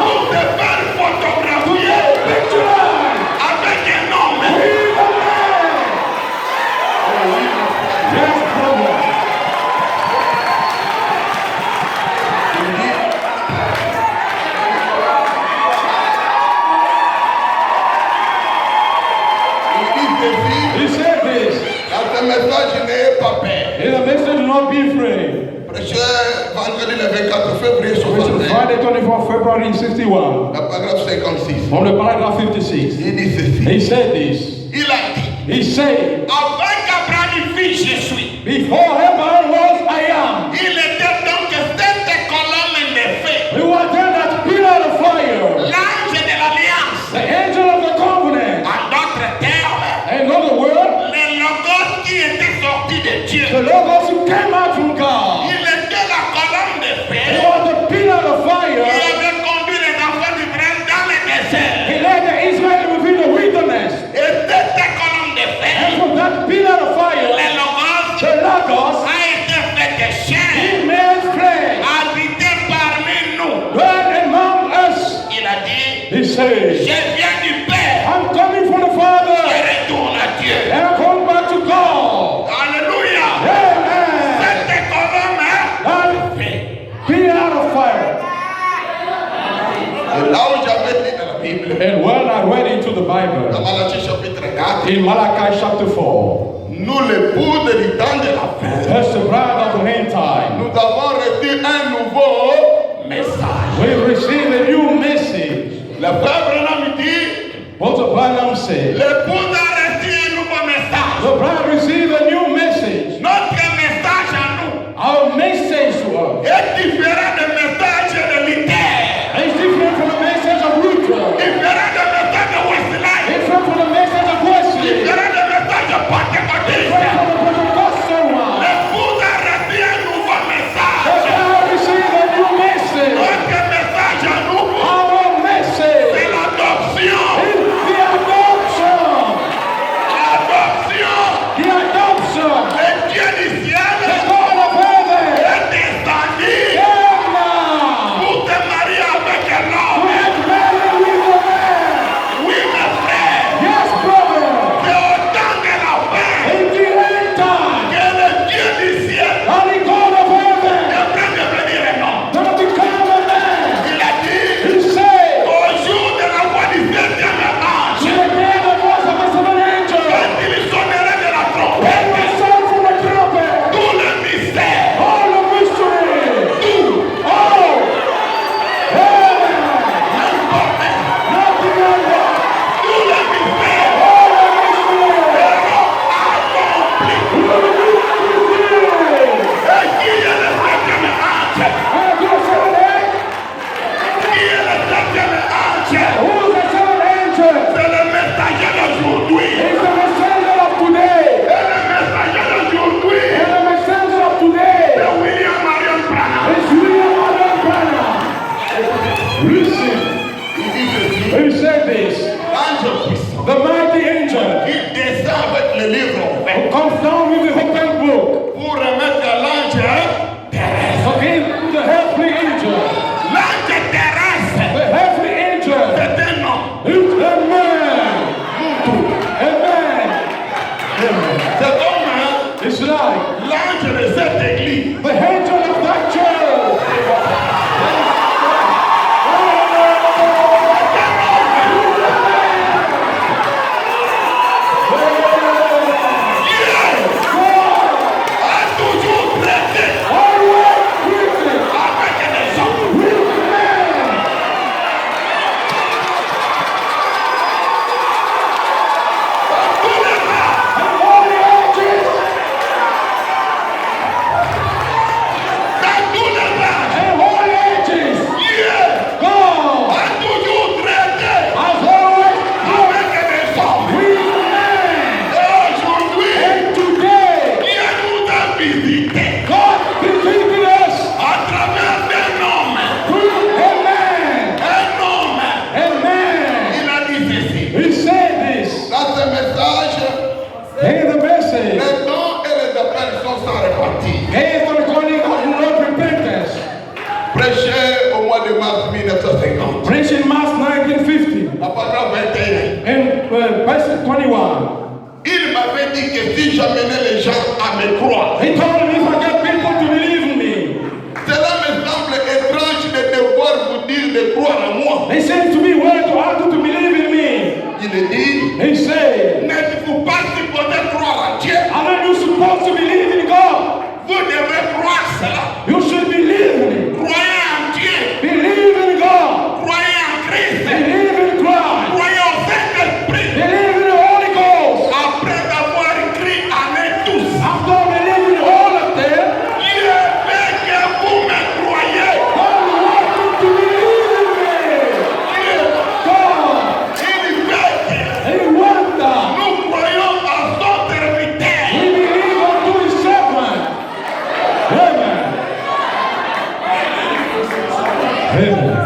pour te faire photographier picture avec un homme. with a man. Yes, brother. Il dit ceci, He said this. dans ce message, n'ayez pas peur. In the message, do not be afraid. Prêché vendredi le 24 février Which is 61, Friday, 24 February 61. le paragraphe 56. From the paragraph 56. Il dit ceci. He said this. Il a dit, He said, avant qu'Abraham fît je suis, before Abraham was, I am. il était donc cette colonne de feu, He was there that pillar of fire. l'ange de l'alliance. The angel of the covenant. En d'autres termes, In other words, le logos qui était sorti de Dieu. the logos who came out from God. Il était la colonne de He feu was the pillar of qui fire. avait conduit les enfants d'Israël dans le désert. He led the Israel within the wilderness. Et cette colonne de And feu, from that pillar of fire, le logos the logos, a été fait de chair, he made flesh. habité parmi nous. Dwell among us. Il a dit, He said, je viens du Père, I'm coming from the je Father. retourne à Dieu. And I come back to God. Alléluia. Amen. Cette colonne That pillar of fire. Et là où j'avais dit dans la Bible, And when I read into the dans Bible, Malachie chapitre 4, in Malachi chapter 4, nous l'épouse du temps de la fin, that's the bride of the end time. nous avons reçu un nouveau message. We receive a new message. Le frère Branham dit, But Apostle Branham said, l'épouse a reçu un nouveau message. the bride received a new message. Notre message à nous Our message to us est différent du message de Luther, is different from the message of Luther, différent du message de Wesley, different from the message of Wesley, différent du message de Pentecôtiste. different from the Pentecostal one. L'épouse a reçu un nouveau The message. bride received a new message. Notre message à nous, Our message c'est l'adoption. is the adoption. L'adoption. The adoption. Le Dieu du ciel The God of heaven est descendu came now pour te marier avec un to homme. have married with a man. Oui, mes frères, Yes, brother. c'est au temps de la fin In the end time, que le Dieu du ciel and the God of heaven est prêt de devenir un homme. gonna become a man. Il a dit, He said, au jour de la voix du septième ange, to the day the voice of the seventh angel, quand il sonnerait de la when trompette, the sound from the trumpet, tout le mystère, all the mystery, all, heaven, nothing under, tout le mystère all the mystery, accompli. will be fulfilled. Et qui est le septième ange? And to the seventh angel, Qui est le septième ange? who is the seventh angel? C'est le messager d'aujourd'hui. He's the messenger of today. Et le messager d'aujourd'hui, And the messenger of today c'est William Marion Branham. is William Allen Branham. Listen, he said this. L'ange puissant, The mighty angel il descend avec le livre ouvert who comes down with the open book. pour remettre à l'ange terrestre. So he, the heavenly angel, L'ange terrestre, the heavenly angel, c'est un homme. is a man. A man. Amen. Cet homme, hein, It's like l'ange de cette église. the angel of that church. A toujours traité Always treated avec des hommes. with men. Tous les gens, And all the ages. dans tous les gens, And all the ages. Dieu God a toujours traité has always avec des hommes. with men. Et aujourd'hui, And today, Dieu nous a visités God visited us à travers un homme. through a man. Un homme, A man. il a dit ceci. He said this. Dans ce message, Hear the message. les dons et les appels sont sans répartir. Here's the recording of no repentance. Prêché au mois de mars 1950. Preaching March 1950. La parole 21. In verse 21. Il m'avait dit que si j'amenais les gens à me croire, He told me if I get people to believe in me. cela me semble étrange de devoir vous dire de croire en moi. It seems to be weird to ask you to believe in me. Il dit, He said, n'êtes-vous pas supposé croire en Dieu? aren't you supposed to believe in God? Vous devez croire cela. You should believe in Him. Croyez en Dieu. Believe in God. Croyez en Christ. Believe in Christ. Croyez au Saint-Esprit. Believe in the Holy Ghost. Après avoir écrit en eux tous, After believing all of them, Dieu veut que vous me croyez. God wants you to believe in me. Dieu, God, il veut que He wants that. nous croyons en son serviteur. We believe unto His servant. Amen. Amen.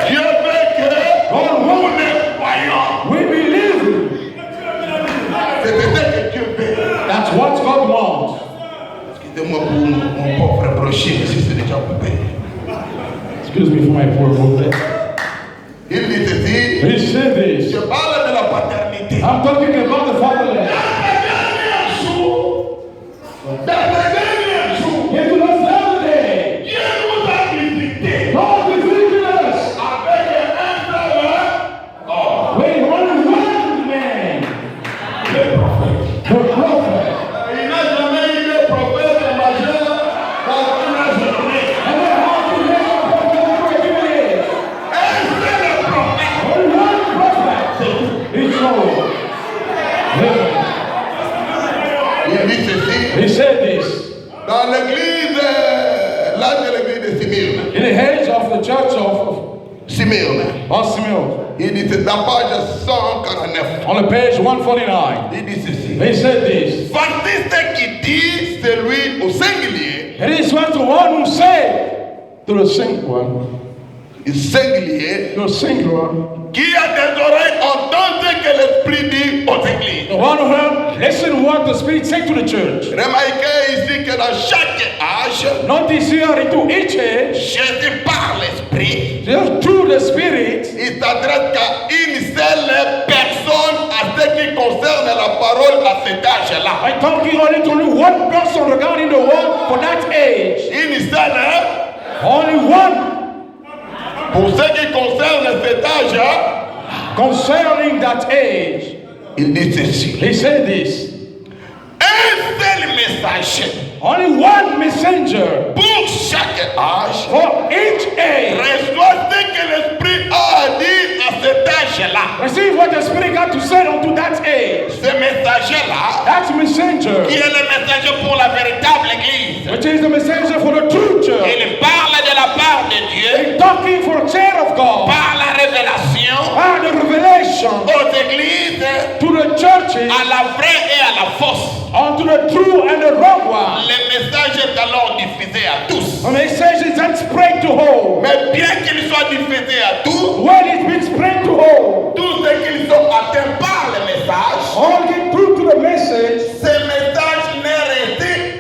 Dieu veut que God nous wants le croyons. we believe. C'est ce que Dieu veut. That's what God wants. Excusez-moi pour mon pauvre brochet, mais c'est déjà coupé. Excuse me for my poor movement. Il dit ceci, He said this. je parle de la paternité. I'm talking about the fatherland. Dans le dernier jour, Into the Saturday, Dieu nous a visités God visited us. avec un seul homme, With only one man, le prophète. the prophet. Il n'a jamais eu de prophète majeur dans une journée. And then how to live a prophet for 2 years. Un seul prophète. Only one prophet. C'est tout. Dans l'église, là de l'église de Smyrne. In the age of the church of Smyrne. Smyrna, Il dit, c'est dans page 149. on the page 149, Il dit ceci. he said this. Voici ce qui dit celui au singulier. And this was the one who said to the singular, Singulier. the singular, Qui a des oreilles entend ce que l'Esprit dit aux églises. the one who heard, listen what the Spirit said to the church. Remarquez ici que dans chaque âge, Notice here into each age, Jésus par l'Esprit, just through the Spirit, il s'adresse qu'à une seule personne à ce qui concerne la parole à cet âge-là. I'm talking only one person regarding the word for that age. Une seule, hein? Only one Pour ce qui concerne cet âge, concerning that age. il dit ceci. He said this. Un seul messager Only one messenger pour chaque âge for each age. reçoit ce que l'Esprit a dit à cet âge-là. Receive what the Spirit got to say unto that age. Ce messager-là, That messenger, qui est le messager pour la véritable Église, which is the messenger for the true church, il parle de la part de Dieu he's talking for the child of God, par la révélation and the revelation aux églises, to the churches, à la vraie et à la fausse. unto the true and the wrong one. Le message est alors diffusé à tous. The message is then spread to all. Mais bien qu'il soit diffusé à tous, When it's been spread to all, tous ceux qui sont atteints par le message, all get through to the message. ce message n'est resté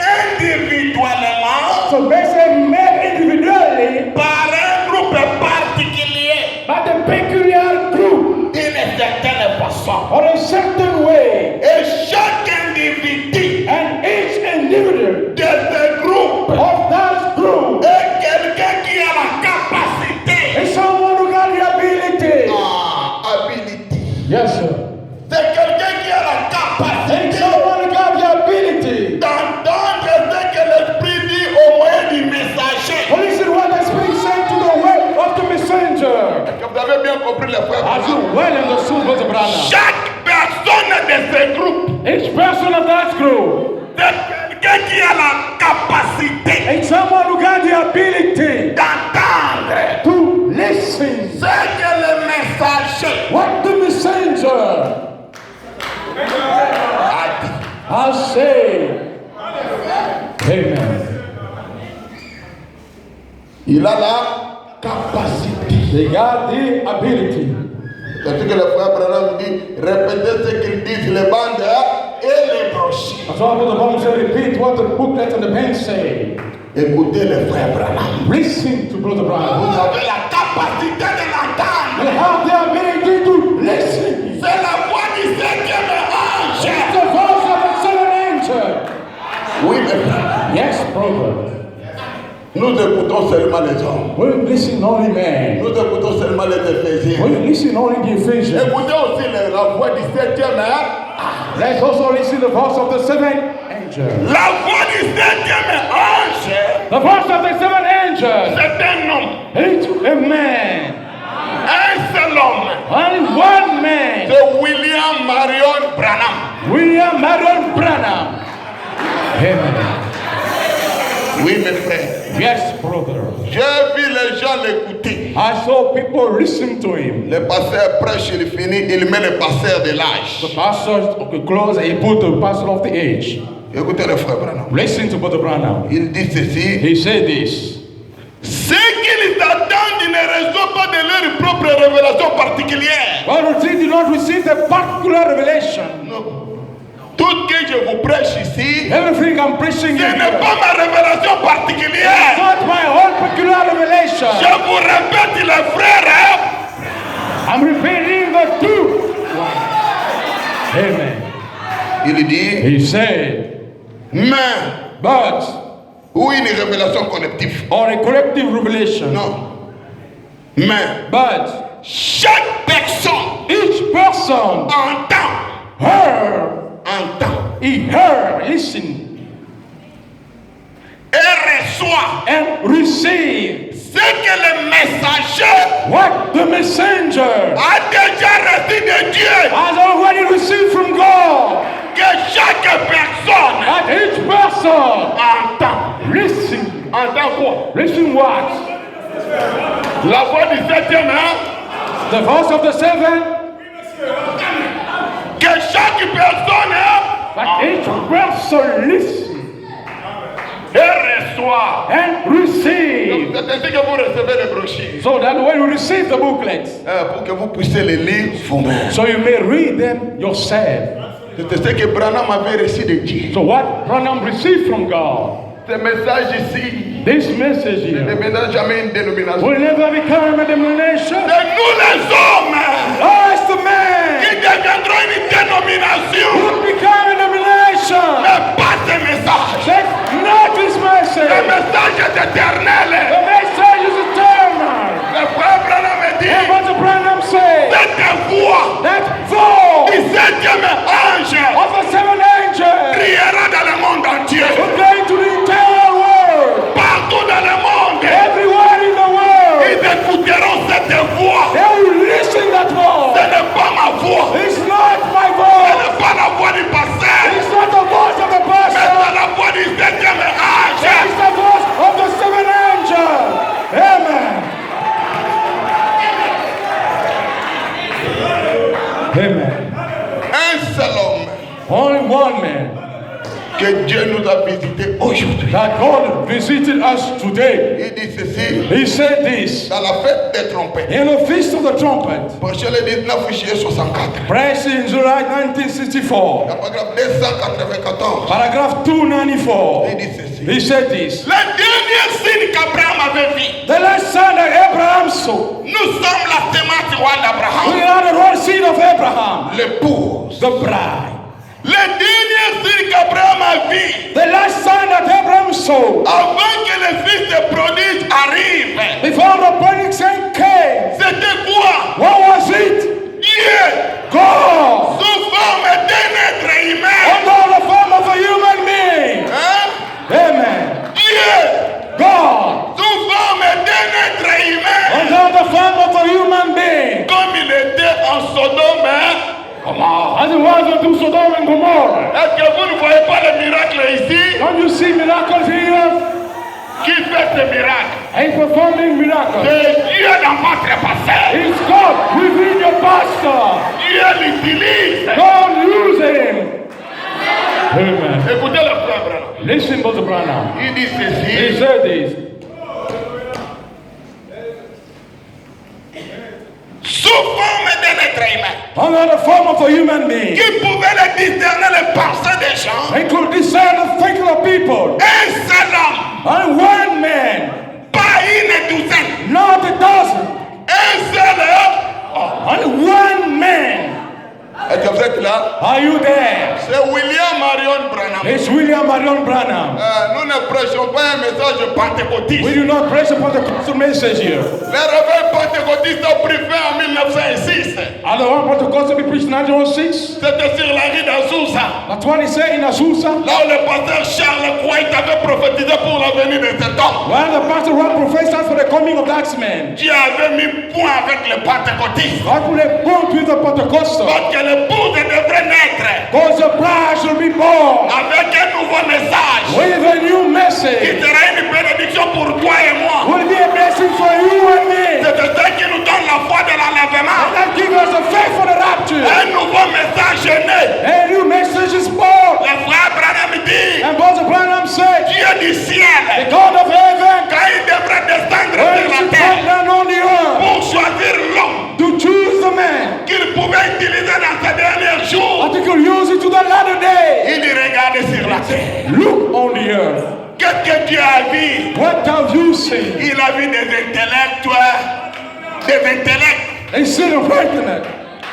individuellement So message made individually par un groupe particulier by the peculiar group d'une certaine façon. or a certain way, Et chaque individu and each individual de ce groupe of that group est quelqu'un qui a la capacité. is someone who got the ability. Habilité. Yes, sir. C'est quelqu'un qui a la And capacité someone who got the ability. d'entendre ce que l'Esprit dit au moyen du messager. Well, listen what the Spirit said to the way of the messenger. Vous avez bien compris les frères. As you well understood, Brother Branham. Chaque personne de ce groupe Each person of that group c'est quelqu'un qui a la capacité is someone who got the ability d'entendre to listen. ce que le messager What the messenger a dit. has said. Amen. Il a la capacité. They got the ability. C'est ce que le frère Branham dit. Répétez ce qu'ils disent les bandes et les brochures. That's why Brother Branham said, repeat what the booklet and the pen say. Écoutez le frère Branham. Listen to Brother Vous Branham. avez la capacité de You l'entendre. have the ability to listen. C'est la voix du septième ange. It's the voice of the seventh angel. Oui, mes frères. Yes, brother. Nous écoutons seulement les hommes. We listen only man. Nous écoutons seulement les Éphésiens. We listen only the Ephesians. Écoutez aussi la voix du septième ange. Let's also listen to the voice of the seventh angel. La voix du septième ange, The voice of the seventh angel. c'est un homme. It's a man. Un seul homme. Only one man. C'est William Marion Branham. William Marion Branham. Amen. Oui, mes frères. Yes, brother. J'ai vu les gens l'écouter. I saw people listen to him. Le pasteur prêche, il finit, il met le pasteur de l'âge. The pastor close and he put the pastor of the age. Écoutez le frère Branham. Listen to Brother Branham. Il dit ceci. He said this. Ce qu'ils attendent ne reçoivent pas de leur propre révélation particulière. God did not receive the particular revelation. Non. Tout ce que je vous prêche ici, Everything I'm preaching ce is n'est pas ma révélation particulière. not my own peculiar revelation. Je vous répète, les frères, hein? I'm repeating the truth. Amen. Il dit, He said, mais, but, ou une révélation collective. or a collective revelation. Non. Mais, But chaque personne each person heard, he heard, listen, et reçoit and received ce que le messager what the messenger a déjà reçu de Dieu. has already received from God. Que chaque personne That each person entend. listen. Entend quoi? Listen what? La voix du septième, hein? The voice of the seven. Que chaque personne, hein? That each person listen Et reçoit. and receive. C'est ainsi que vous recevez les brochures. So that when you receive the booklets, Pour que vous puissiez les lire vous-même. so you may read them yourself. C'est ce que Branham avait reçu de Dieu. So what Branham received from God, Ce message ici this message ne here, deviendra jamais une dénomination. will never become a denomination. C'est nous les hommes Oh, it's the man qui deviendront une dénomination. who become a denomination. Mais pas ce message. That's not his Le message. message est éternel. The message is eternal. Le frère Branham And dit, what the Branham said, cette voix that voice du septième ange of the seven angels criera dans le monde entier. will go into the entire world, Partout dans le monde, everywhere in the world. ils écouteront cette voix. They will listen that Ce voice. n'est pas ma voix. It's not my Ce voice. n'est pas la voix du pasteur. It's not the voice of the Mais pastor. c'est la voix du septième ange. It's the voice of the seven angels. Amen. Amen. Un seul homme Only one man que Dieu nous a visité aujourd'hui. that God visited us today. Il dit ceci He said this dans la fête des trompettes. in the Feast of the Trumpet, Prochain le 19 juillet 64. pressed in July 1964, La paragraphe 294. paragraph 294. Il dit ceci. He said this. Le dernier signe qu'Abraham avait vu. The last son that Abraham saw. Nous sommes la sémence We d'Abraham. are the one seed of Abraham, L'épouse. the bride. Le dernier signe qu'Abraham a vu. The last son that Abraham saw Avant que le fils de prodige arrive. before the burning son came. C'était quoi? What was it? Dieu. God, Sous forme d'un être humain. under the form of a human being. Hein? Amen. Dieu. God, Sous forme d'un être humain. under the form of a human being. Comme il était en Sodome. Hein? As it was unto Sodom and Gomorrah. Est-ce que vous ne voyez pas le miracle ici? Don't you see miracles here? Qui fait ce miracle? He's performing miracles. C'est Dieu dans votre passé. It's God within your pastor. Dieu l'utilise. God use him. Amen. Écoutez le frère Branham. Listen, Brother Branham. Il dit He ceci. said this. Sous forme d'un être humain. Under the form of a human being. Qui pouvait le discerner les pensées des gens. He could discern the thinking of people. Un seul homme. And one man, Pas une douzaine. not a dozen. Un seul homme. Only one man. Est-ce que vous êtes là? Are you there? C'est William Marion Branham. It's William Marion Branham. Nous ne prêchons pas un message pentecôtiste. We do not praise upon the gospel message here. Les réveils pentecôtistes ont pris fin en 1906. And the one Pentecostal we preached in 1906. C'était sur la rue d'Azusa. That's what he said in Azusa. Là où le pasteur Charles White avait prophétisé pour l'avenir de cet homme. When the pastor wrote professors for the coming of that man. Dieu avait mis point avec les pentecôtistes. God put a bond with the Pentecostal. Parce que l'épouse devrait naître Because the bride shall be born avec un nouveau message. with a new Qui message. sera une bénédiction pour toi et moi. Will be a blessing for you and me. C'est ça qui nous donne la foi de l'enlèvement. And that gives us a faith for the rapture. Un nouveau message est né. A new message is born. Le frère Branham dit, And Brother Branham said, Dieu du the ciel, God of heaven, quand il devrait descendre when sur he la should come terre down on the earth pour choisir l'homme to choose the man qu'il pouvait utiliser dans ces derniers jours, that he could use it to the latter day. il y regardait sur la terre. Look on the earth. Qu'est-ce que Dieu a vu? What have you seen? Il a vu des intellectuels, des intellects. He seen a pregnant.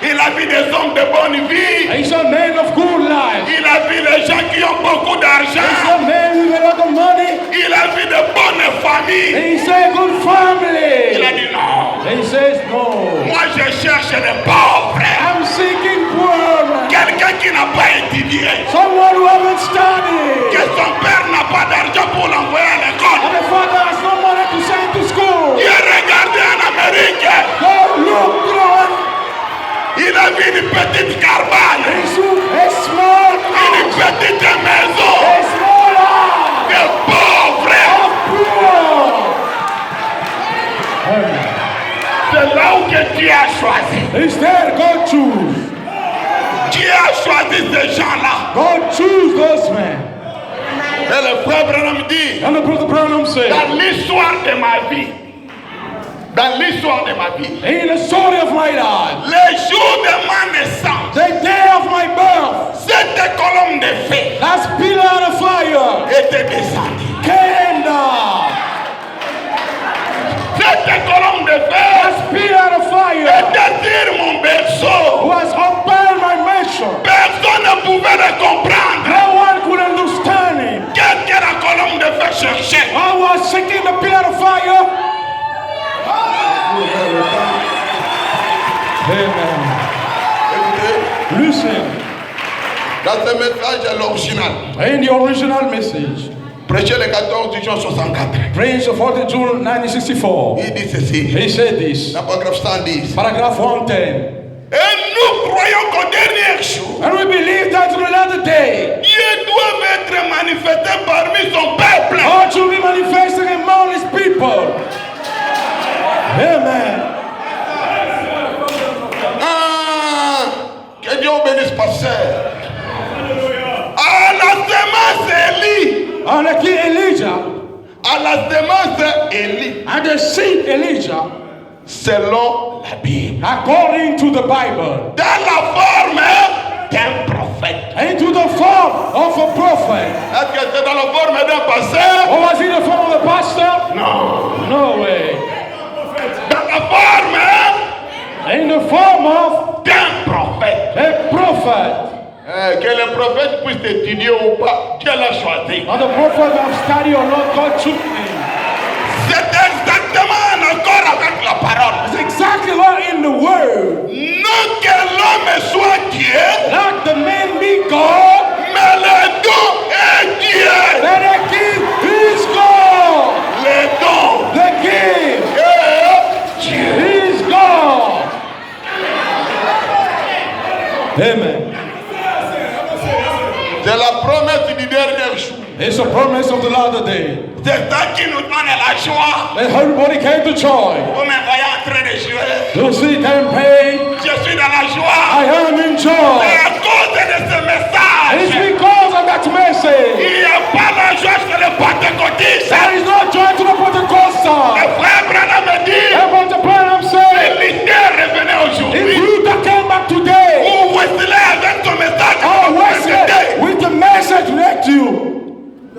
Il a vu des hommes de bonne vie. He's a man of good life. Il a vu les gens qui ont beaucoup He's d'argent. a man with a lot of money. Il a vu de bonnes familles. He's a good Il a family. dit non. He says no. Moi je cherche les pauvres. I'm seeking poor man. Quelqu'un qui n'a pas étudié. Someone who haven't studied. Que son père n'a pas d'argent pour l'envoyer à l'école. And the father has no money to send to school. Il a regardé en Amérique. Go look, Lord. Il a vu une petite caravane He saw a small que Dieu a choisi. It's there God choose. Dieu a choisi ces gens-là. God choose those men. Et le frère Branham dit, And the brother Branham said, dans l'histoire de ma vie, dans l'histoire de ma vie, in the story of my life, le jour de ma naissance, the day of my birth, cette colonne de feu that pillar of fire était descendue. came down. Cette colonne de feu That pillar of fire était sur mon berceau. was upon my mansion. Personne ne pouvait le comprendre. No one could understand him. Qu'est-ce que la colonne de feu cherchait? I was seeking the pillar of fire. Amen. Écoutez, Listen, dans ce message, l'original, in the original message, prêché le 14 juin 64. Prince of 4th June 1964, Il dit ceci, he said this, dans paragraphe 110. paragraph 110. Et nous croyons qu'au dernier jour, And we believe that on another day, Dieu doit être manifesté parmi son peuple. God will be manifesting among his people. Amen. Ah, que Dieu bénisse pasteur. À la semence Élie, And the king Elijah, à la semence Élie, and the seed Elijah, selon la Bible, according to the Bible, dans la forme d'un prophète. into the form of a prophet. Est-ce que c'est dans la forme d'un pasteur? Or was it the form of a pastor? Non. No way. Dans la forme In the form of d'un prophète. a prophet. Que le prophète puisse étudier ou pas, Dieu l'a choisi. And the prophet of study or not, God took him. C'est exactement en accord avec la parole. It's exactly what in the word. Non que l'homme soit Dieu, Let the man be God, mais le don est Dieu. let the king is God. Le don The king est Dieu. is God. Amen. C'est la promesse du dernier jour. It's a promise of the latter day. C'est ça qui nous donne la joie. That everybody came to joy. Vous me voyez en train de jouer. To see them pay. Je suis dans la joie. I am in C'est joy. à cause de ce It's message. because of that message. Il n'y a pas la joie chez les pentecôtistes. There is no joy to the Pentecostal. Le frère Branham me dit, And what the Branham said, Luther revenait if aujourd'hui. Luther came back today, Ou Wesley avec son message. oh Wesley, with the message led to you,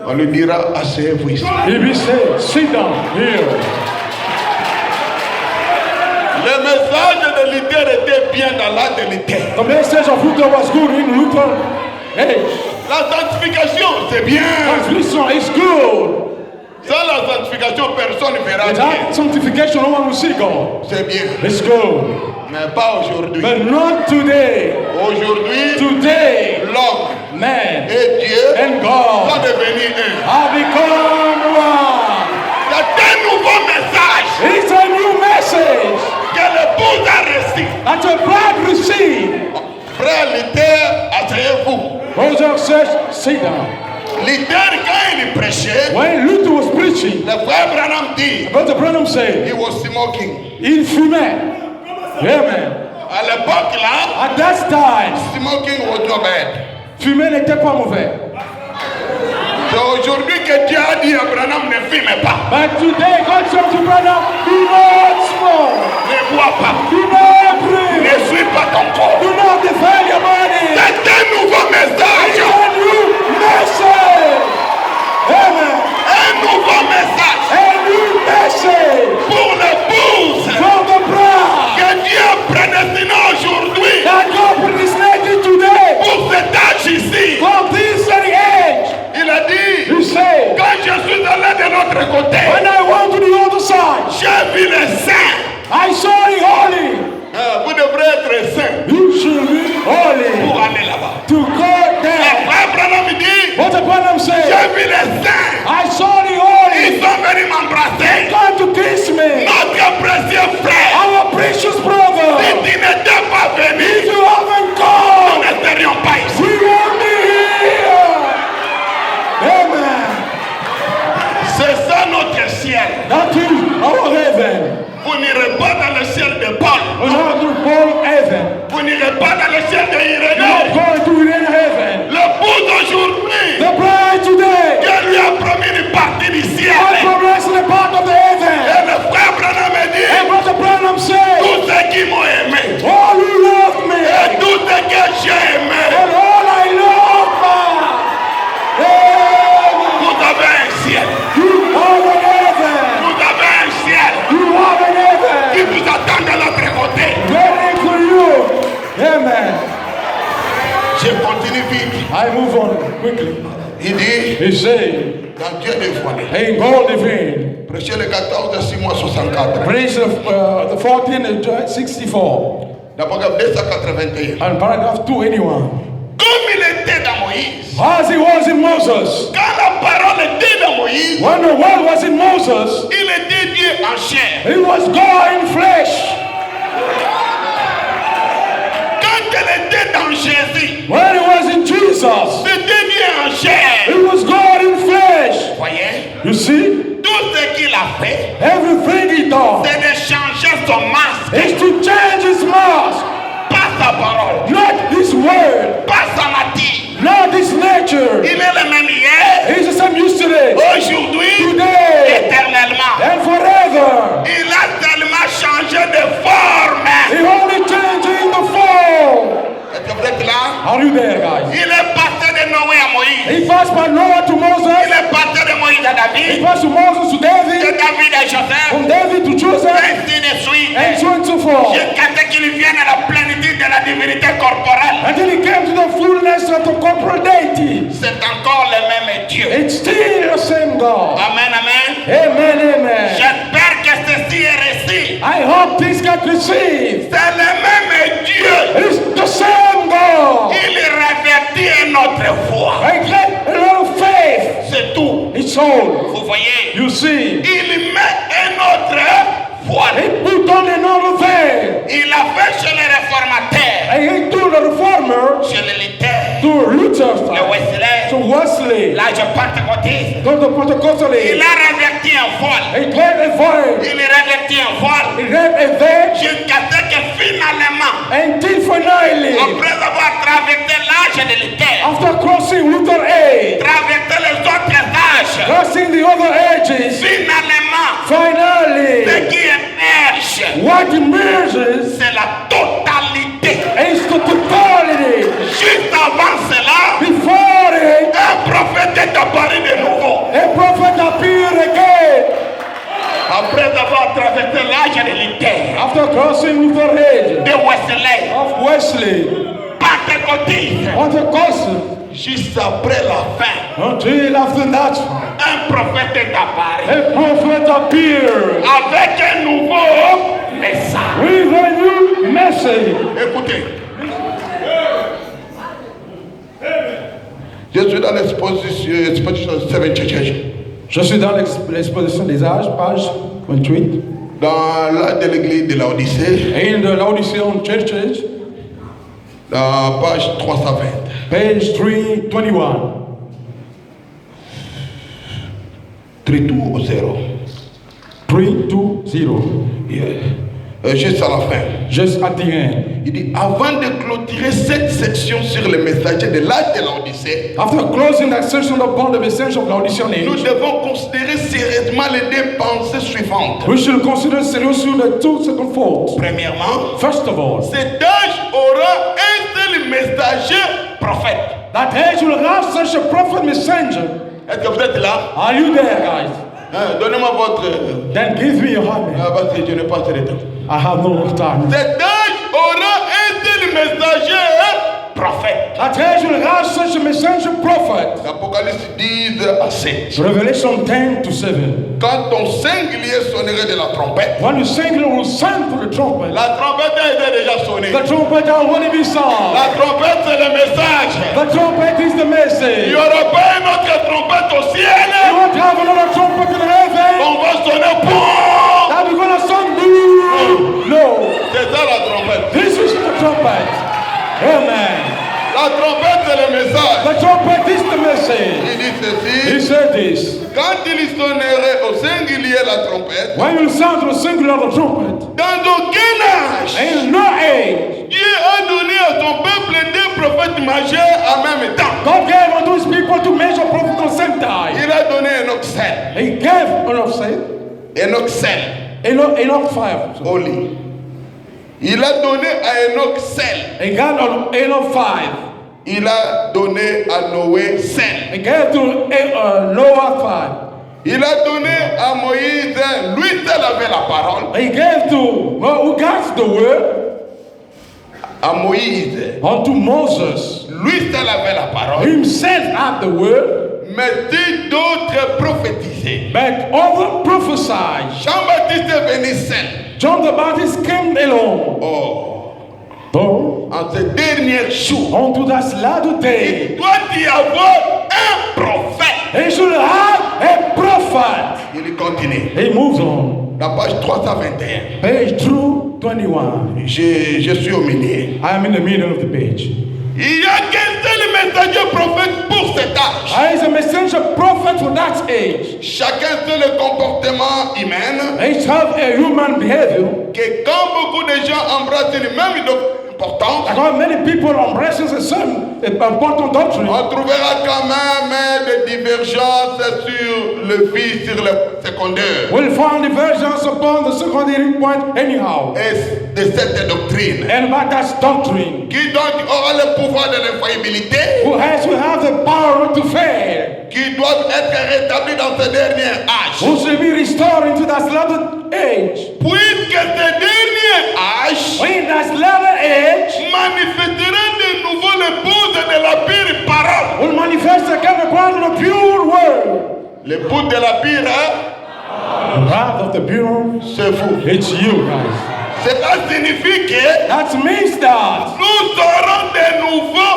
On lui dira, asseyez-vous ici. he will say, sit down here. Le message de Luther était bien dans l'âge de Luther. The message of Luther was good in Luther. Hey, La sanctification, c'est bien. listen, it's good. Sans la sanctification, personne ne verra Dieu. Without sanctification, no one will see God. C'est bien. It's good. Mais pas aujourd'hui. But not today. Aujourd'hui, Today, l'homme man et Dieu and God sont devenus un. have become one. C'est un nouveau message It's a new message que l'épouse a reçu. that the bride received. Frère Luther, asseyez-vous. Brother says, sit down. Luther, quand il prêchait, When Luther was preaching, le frère Branham dit, Brother Branham said, he was smoking. il fumait. Amen. À l'époque là, At that time, smoking was not bad. fumer n'était pas mauvais. C'est aujourd'hui que Dieu a dit à Branham ne fume pas, But today, God said to Branham, do not smoke. ne bois pas, Do not drink. ne suis pas ton corps. Do not defile your body. C'est un nouveau It's message. a new message. Amen. Un nouveau message A new message pour l'épouse from the bride que Dieu a prédestiné aujourd'hui that God predestinated today pour cet âge ici. from this very age. Il a dit, You say, quand je suis allé de l'autre côté, when I went to the other side, j'ai vu les saints I saw the holy notre ciel. That is our heaven. Vous n'irez pas dans le ciel de Paul. We have to call heaven. Vous n'irez pas dans le ciel de We are Irénée. going to in heaven. L'époux d'aujourd'hui, The bride today. Dieu lui a promis une partie du God ciel. promised the part of the Et heaven. le frère Branham me And dit, Brother Branham said, tous ceux qui m'ont aimé, all who love me, et tous ceux que j'ai aimé, and all I love, Amen. vous avez un ciel. You have an heaven. Vous avez un ciel You have an qui heaven. vous attend de l'autre côté. Waiting for you. Amen. Je continue vite. I move on quickly. Il dit, He said, dans Dieu dévoilé. in God divine. Prêchez le 14 6 mois 64. Praise the 14 and 64. D'abord 281. And paragraph 281. Comme il était dans Moïse. As he was in Moses. Quand la parole était dans Moïse, When the word was in Moses, il était Dieu en chair. he was God in flesh. Quand elle était dans Jésus, When he was in Jesus, c'était Dieu en he chair. was God in flesh. Voyez, You see, tout ce qu'il a fait, everything he does c'est de changer son masque. is to change his mask, Pas sa parole, not his word, pas sa nature. not his nature. Il est le même hier, He's the same yesterday, aujourd'hui, today, éternellement. and forever. Il a tellement changé de forme. He only changing the form. Est-ce que vous êtes là? Are you there, guys? Il est passé de Noé à Moïse. He passed by Noah to Il Moses. est passé de Moïse à He David, passed to Moses to de David, David à Joseph, from David to Joseph, ainsi de suite. and so on and so forth. Jusqu'à ce qu'il vienne à la plénitude de la divinité corporelle. Until he came to the fullness of the corporal deity. C'est encore le même Dieu. It's still the same God. Amen, amen. Amen, amen. J'espère que ceci est réussi. I hope this got received. C'est le même Dieu. It's the same God. Il revêtit notre foi. I get a lot of faith. C'est tout. It's all. Vous voyez, You see, il met un autre voile. he put on another veil. Il a fait chez les réformateurs, And he told the reformer chez les lutteurs, to Luther, le Wesley, to Wesley, l'âge pentecôtiste. to the Pentecostal. Il a revêti un voile. He gave a veil. Il revêtit un voile. He gave a veil Jusqu'à ce que finalement, until finally, après avoir traversé l'âge de lutteurs, after crossing Luther age, traversé les autres âges, crossing the other edges, finalement, finally, ce qui émerge, what emerges c'est la totalité. is the totality. Juste avant cela, Before it, un prophète est apparu de nouveau. a prophet appeared again. Après avoir traversé l'âge de lutteurs, After crossing Luther age de Wesley, of Wesley, pentecôtiste, Pentecostal, juste après la fin, until after that, un prophète est apparu a prophet appeared avec un nouveau message. with a new message. Écoutez, Je suis dans l'exposition 7 churches. Je suis dans l'exposition des âges, page 28. Dans l'âge de l'église de l'Odyssée, In the Laodicean churches, dans page 320. page 321. 32 au 0. 320. Yeah. Juste à la fin. Just at the end. Il dit, avant de clôturer cette section sur les messagers de l'âge de l'Odyssée, After closing that section upon the message of Laodicean nous age, devons considérer sérieusement les deux pensées suivantes. we should consider seriously the two second faults. premièrement, First of all, cet âge aura un seul messager prophète. that age will have such a prophet messenger. Est-ce que vous êtes là? Are you there, guys? Donnez-moi votre... Then give me your hand. parce que je n'ai pas assez de temps. I have no time. Cet âge aura un seul messager prophète. That age will have such a messenger prophet. L'Apocalypse 10 à 7. Revelation 10 to 7. Quand ton singulier sonnerait de la trompette, When you sing, you will sound for the trumpet. La trompette a été déjà sonnée. The trumpet already be sung. La trompette, c'est le message. The trumpet is the Il message. n'y aura pas une autre trompette au You ciel. won't have another trumpet in heaven. On va sonner pour. That we're gonna sing. Boo. No. C'est ça la trompette. This is the trumpet. Amen. La trompette, c'est le message. The trumpet is the message. il dit He ceci, said this. Quand il il sonnerait au singulier la trompette, when you sound to the singular the trumpet, dans aucun âge, in no age, Dieu a donné à son peuple deux prophètes majeurs en même temps. God gave unto his people to measure prophet at the same time. Il a donné Enoch 7. He gave Enoch 7, Enoch 7 Enoch 5. au lit. Il a donné à Enoch 7. He got on Enoch 5. Il a donné à Noé 7. He gave to Noah 5. Il a donné à Moïse, lui seul avait la parole. He gave to, who got the word? À Moïse, Unto Moses. lui seul avait la parole. Himself had the word, Mais si d'autres prophétisaient, but others prophesied. Jean-Baptiste est venu seul. John the Baptist came alone. Oh, Oh, en ces derniers jours, unto that latter day, il doit y avoir un prophète. he should have a prophet. Il continue. He moves on. La page 321. Page 221. Je suis au milieu. I am in the middle of the page. Il n'y a qu'un seul messager prophète pour cet âge. I is a messenger prophet for that age. Chacun sait le comportement humain. Each have a human behavior. Que quand beaucoup de gens embrassent une même importance, Because many people embrace the same important doctrine. on trouvera quand même des divergences sur le vie, sur le secondaire. We'll find divergence upon the secondary point anyhow. Et de cette doctrine. And about that doctrine. Qui donc aura le pouvoir de l'infaillibilité. Who has to have the power to fail. Qui doivent être rétablis dans ce dernier âge. Who should be restored into that latter age. Puisque ce dernier âge In that latter age, manifestera de nouveau l'épouse de la pire parole. will manifest again the ground of the pure word. L'épouse de la pire, The wrath of the pure, c'est vous. it's you guys. Cela signifie que That means that nous aurons de nouveau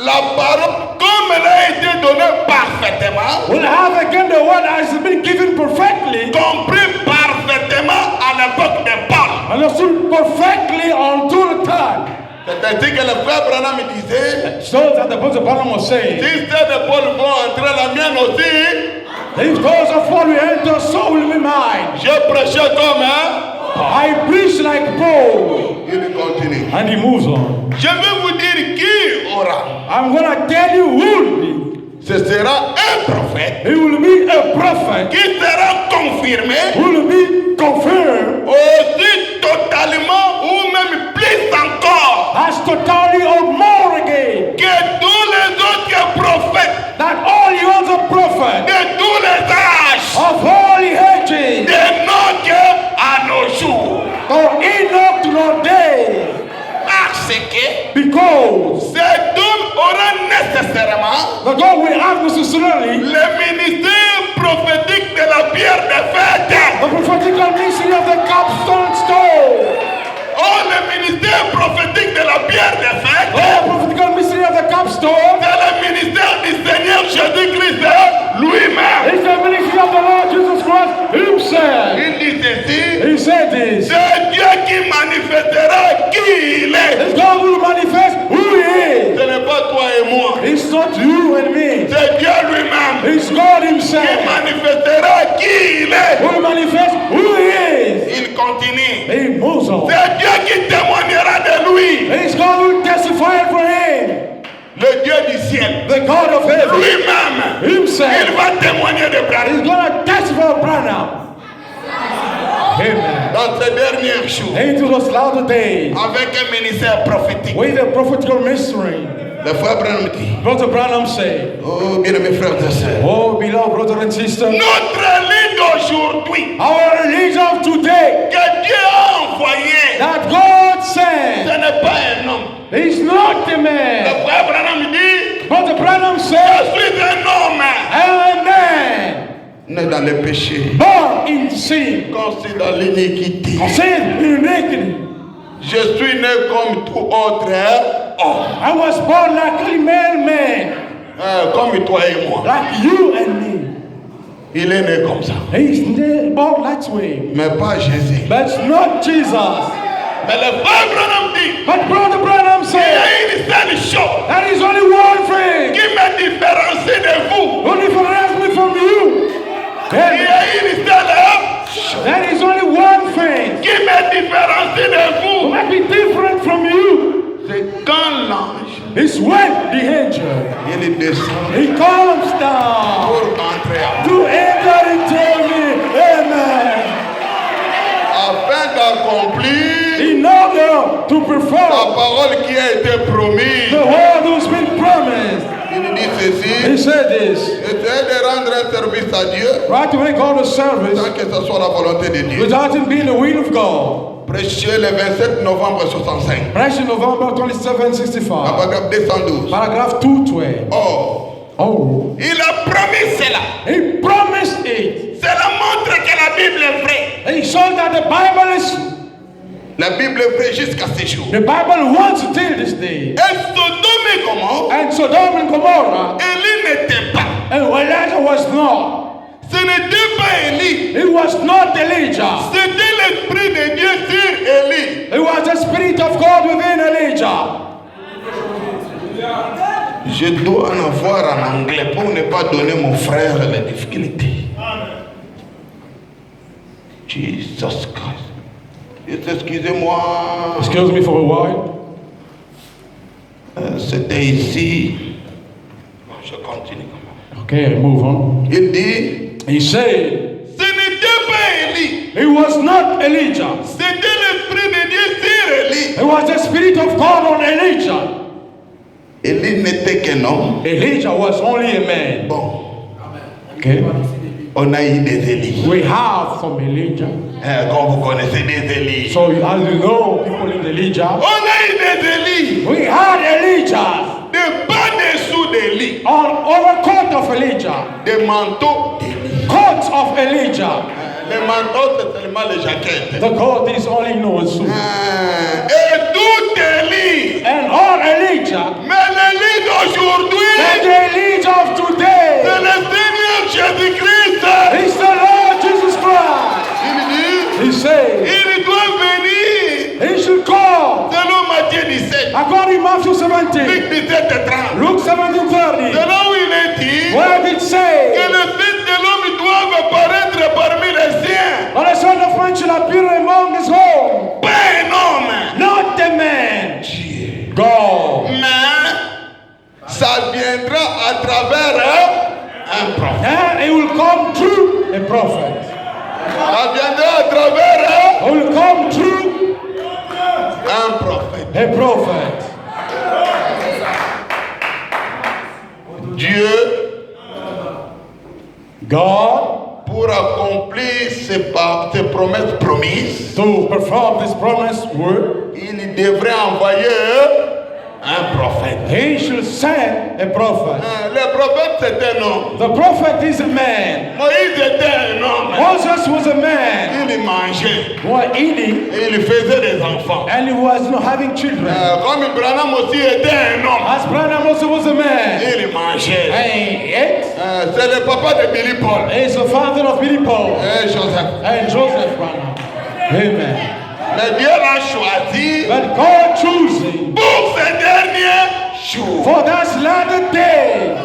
la parole comme elle a été donnée parfaitement, we'll have again the word that has been given perfectly, compris parfaitement à l'époque de Paul. understood perfectly unto the time. C'est ainsi que le frère Branham disait, So that the Apostle Paul was saying, si ceux de Paul vont entrer, la mienne aussi. if those of what we enter, so will be mine. Je prêchais comme I preach like Paul. il continue. And he moves on. Je vais vous dire qui aura. I'm going to tell you who will be. Ce sera un prophète He will be a prophet. qui sera confirmé Who will be confirmed aussi totalement ou même plus encore as totally or more again. que tous les autres prophètes That all the other prophets de tous les âges, of all the ages, de Noé à nos jours. or Enoch to no day, Parce que because cet homme aura nécessairement the God will have necessarily le ministère prophétique de la pierre de fête. the prophetical ministry of the capstone stone. Oh, le ministère prophétique de la pierre de fête. Oh, the prophetical ministry of the capstone C'est le ministère du Seigneur Jésus-Christ lui-même. is the ministry of the Lord Jesus Christ himself. Il dit ceci, He said this. c'est Dieu qui manifestera qui il est. It's God who manifests who he Ce n'est pas toi et moi. is. It's not you and me. C'est Dieu lui-même It's God qui himself manifestera qui il est. who manifests who he is. Il continue. He moves on. C'est Dieu qui témoignera de lui. It's God who testified for him. Le Dieu du ciel. The God of heaven Lui-même. Il himself va témoigner de is Branham. going to testify of Branham. Amen. Dans ces derniers jours. Into those latter days Avec un ministère prophétique. with a prophetical mystery. Le frère Branham dit. Brother Branham said, Oh, bien-aimés frères et sœurs. oh, beloved brother and sister, Notre ligne d'aujourd'hui. our religion of today Que Dieu a envoyé. that God Ce sent n'est pas un homme. is not a Le man. frère Branham dit. Brother Branham Je said, suis un homme. a man Né dans le péché. born in sin, Conçu dans l'iniquité. sin in iniquity. Je suis né comme tout autre homme. I was born like a man, Comme toi et moi. like you and me. Il est né comme ça. He's born that way, Mais pas Jésus. but not Jesus. Mais le frère Branham dit. But Brother Branham Il y said, a une seule chose there is only one thing qui me différencie de vous. who differentiates me from you. Il y a une seule There is only one thing qui me différencie de who vous. might be different from you. C'est quand l'ange, It's when the angel, il descend he comes down pour entrer à to enter into me. Amen. afin d'accomplir In order to la perform parole qui a été promise. the word who's been promised. Il dit He ceci, said this. essayez de rendre un service à Dieu Right to make God a service sans que ce soit la volonté de Dieu. without it being the will of God. Prêché le 27 novembre 65, Fresh in November 2765. paragraphe 212. Paragraph 212. Or, Oh. Il a promis cela. He promised it. Cela montre que la Bible est vraie. He showed that the Bible is, la Bible est vraie jusqu'à ce jour. the Bible wants till this day. Et Sodome et Gomorrhe, And Sodom and Gomorrah, Élie n'était pas. and Elijah was not. Ce n'était pas Élie. It was not Elijah. C'était l'Esprit de Dieu sur Élie. It was the Spirit of God within Elijah. Je dois en avoir en anglais pour ne pas donner mon frère les difficultés. Jesus Christ. Excusez-moi. Excuse me for a while. C'était ici. Je continue. Okay, move on. Il dit, He said, ce n'était pas Élie. it was not Elijah. C'était l'Esprit de Dieu sur Élie. It was the Spirit of God on Elijah. Élie n'était qu'un homme. Elijah was only a man. Bon, Okay. on a eu des Élie. We have some Elijah. Comme vous connaissez des Élie. So as you know, people in Elijah. On a eu des Élie. We had Elijah Des bas dessous d'Élie. on overcoat of Elijah. Des manteaux d'Élie. Coat of Elijah. Les manteaux, c'est seulement les jaquettes. The coat is only known suit. Et tout Élie. And all Elijah. Mais l'Élie d'aujourd'hui, And the Elijah of c'est today le Seigneur Jésus-Christ. is the Lord Jesus Christ. Il dit, He said, il doit venir he should come. selon Matthieu 17. According to Matthew 17, Luc 17 et 30. Luke 17:30, C'est là où il est dit where did it que say le Fils de l'homme doit apparaître parmi les siens. that the Son of Man shall appear among his own, Pas un homme, not the man, God. mais ça viendra à travers un prophète. And it will come through a prophet. Ça viendra à travers It will come through un prophète. a prophet. Dieu, God, pour accomplir ses promesses promises, to perform this promised word, il devrait envoyer un prophète. he should send a prophet. Le prophète, c'est un homme. The prophet is a man. Moïse était un homme. Moses was a man Il mangeait who was eating et il faisait des enfants. and he was not having children. Comme Branham aussi était un homme. As Branham also was a man. Il mangeait. And he ate. C'est le papa de Billy Paul. He is the father of Billy Paul Et Joseph. and Joseph Branham. Amen. Mais Dieu l'a choisi But God choosing pour ces derniers jours. for that latter day,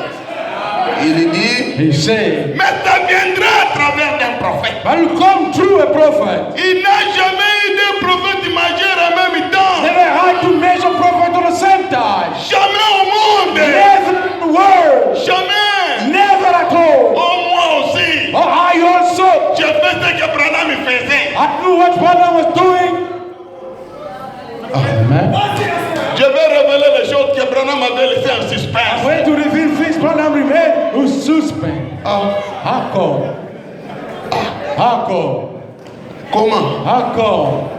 Il dit, he said, mais ça viendra à travers d'un prophète. but will come through a prophet. Il n'a jamais eu de prophète majeur en même temps. Never had to measure prophet at the same time. Jamais au monde. Never in the world. Jamais. Never at all. Oh, moi aussi. Oh, I also. J'ai fait ce que Branham faisait. I knew what Branham was doing. Amen. Je vais révéler les choses que Branham avait laissées en suspense. I'm going to reveal things Branham remained with suspense. How come? How come? Comment? How come?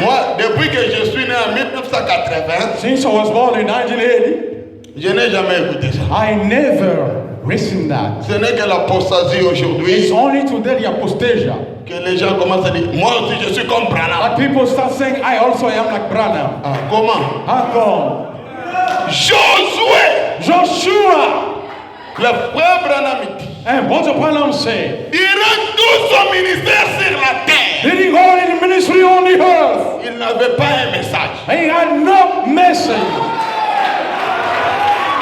Moi, depuis que je suis né en 1980, Since I was born in 1980, je n'ai jamais écouté ça. I never listened that. Ce n'est que l'apostasie It's aujourd'hui only today the apostasia. que les gens commencent à dire, moi aussi je suis comme Branham. That people start saying, I also am like Branham. Ah, comment? How come? Josué, Joshua le frère Branham dit, and Brother Branham said, durant tout son ministère sur la terre, leading all in the ministry on the earth, il n'avait pas un message. he had no message.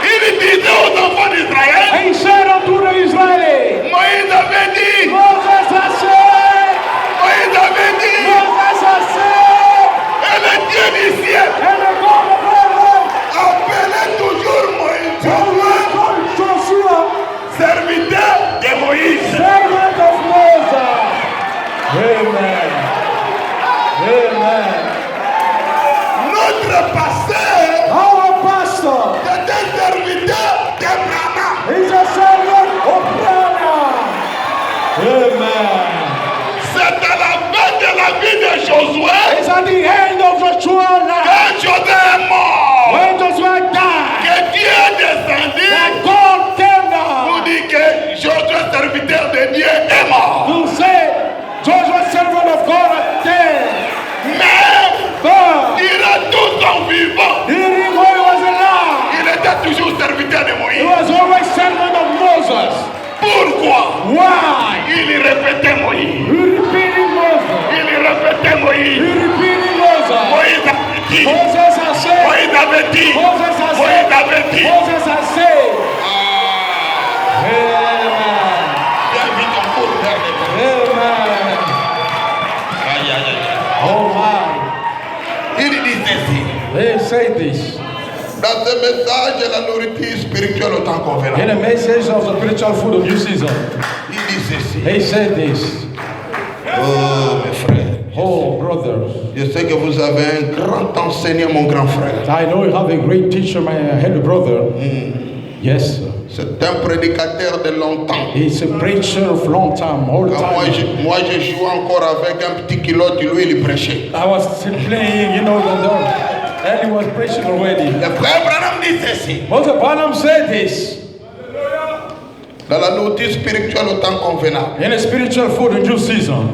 Il dit, disait aux enfants d'Israël, And he said unto the Israelites, Moïse avait dit, Moses has said, Moïse avait dit, Moses has said, et le Dieu du ciel and the God of heaven appelait toujours Moïse, always called Joshua, serviteur de Moïse. servant of Moses. Amen. Amen. Notre pasteur Our pastor est un serviteur d'Abraham. is a servant of Abraham. Amen. C'est à la fin de la vie de Josué It's at the end of Joshua's life, que Josué est mort. when Joshua died, Que Dieu est descendu that God came pour down dire que Josué, serviteur de Dieu, est mort. to say, Joshua, servant of God, is dead. Mais But durant tout son vivant, during when he was alive, il était toujours serviteur de he Moïse. was always servant of Moses. Pourquoi? Why? Il répétait Moïse. You repeating Moses. Il répétait You Moïse. repeating Moses. Moïse avait dit. Moses has said. Moïse avait dit. Moses has Moïse said. avait dit. Moses has said. Amen. J'invite encore vers les temps. Amen. Aïe, aïe, aïe. Oh my. Il dit ceci. They say this. Dans ce message, la nourriture spirituelle au temps In convenable. the message of the spiritual food of new season, Il dit ceci. they said this. Oh, mes frères. Oh, brothers, Je sais que vous avez un grand enseignant, mon grand frère. I know you have a great teacher, my head brother. Yes, sir. C'est un prédicateur de longtemps. He's a preacher of long time, all the Quand time. moi, je jouais encore avec un petit kilote, lui, il prêchait. I was playing, you know, and he was preaching already. Le frère Branham dit ceci. Moses Branham said this. Dans la nourriture spirituelle au temps convenable. In a spiritual food in due season.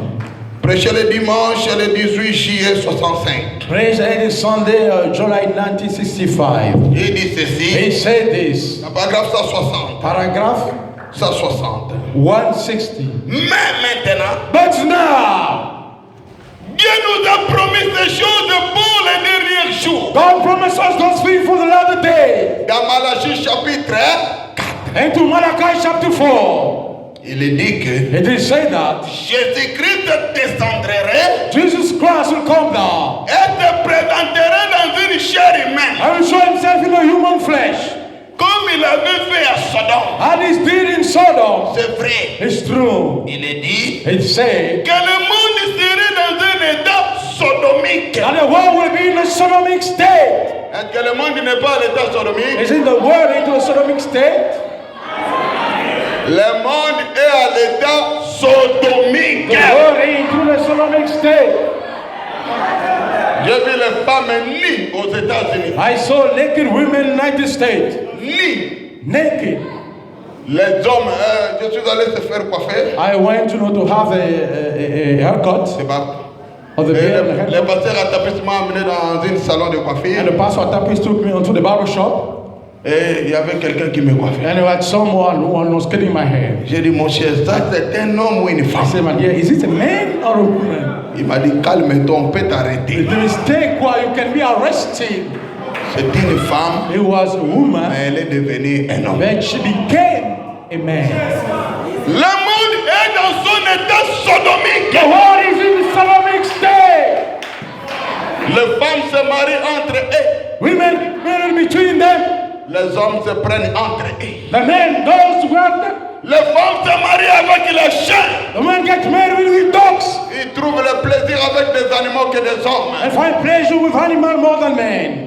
Prêcher le dimanche, le 18 juillet 65. Praise any Sunday, July 1965. Il dit ceci. He said this. La paragraphe 160. Paragraph 160. 160. Mais maintenant, But now, Dieu nous a promis ces choses pour les derniers jours. God promised us those things for the latter day. Dans Malachie chapitre 4, Into Malachi chapter 4. il est dit que It is said that Jésus-Christ descendrait Jesus Christ will come down et te présenterait dans une chair humaine, and will show himself in a human flesh. comme il avait fait à Sodome. And he did in Sodom. C'est vrai. It's true. Il est dit It said que le monde serait dans un état sodomique. that the world will be in a sodomic state. Est-ce que le monde n'est pas à l'état sodomique? Isn't the world into a sodomic state? Le monde est à l'état sodomique. The world is into a sodomic state. J'ai vu les femmes nues aux États-Unis. I saw naked women in the United States. Nues. Naked. Les hommes, je suis allé se faire coiffer. I went to have a haircut. C'est pas. Of the Et beard and le haircut. pasteur a tapis m'a amené dans un salon de coiffure. And the pastor Tapis took me onto the barber shop. Et il y avait quelqu'un qui me coiffait. And I had someone who was cutting my hair. J'ai dit, mon cher, ça c'est un homme ou une I femme? said, my dear, is it a man or a woman? Il m'a dit, calme-toi, on peut t'arrêter. The mistake why you can be arrested. C'est une femme, It was a woman, mais elle est devenue un homme. but she became a man. Le monde est dans son état sodomique. The world is in the sodomic state. Les femmes se marient entre eux. Women married between them. Les hommes se prennent entre eux. The man goes together. Les femmes se marient avec les chiens. The man gets married with dogs Ils trouvent le plaisir avec des animaux que des hommes. and find pleasure with animals more than men.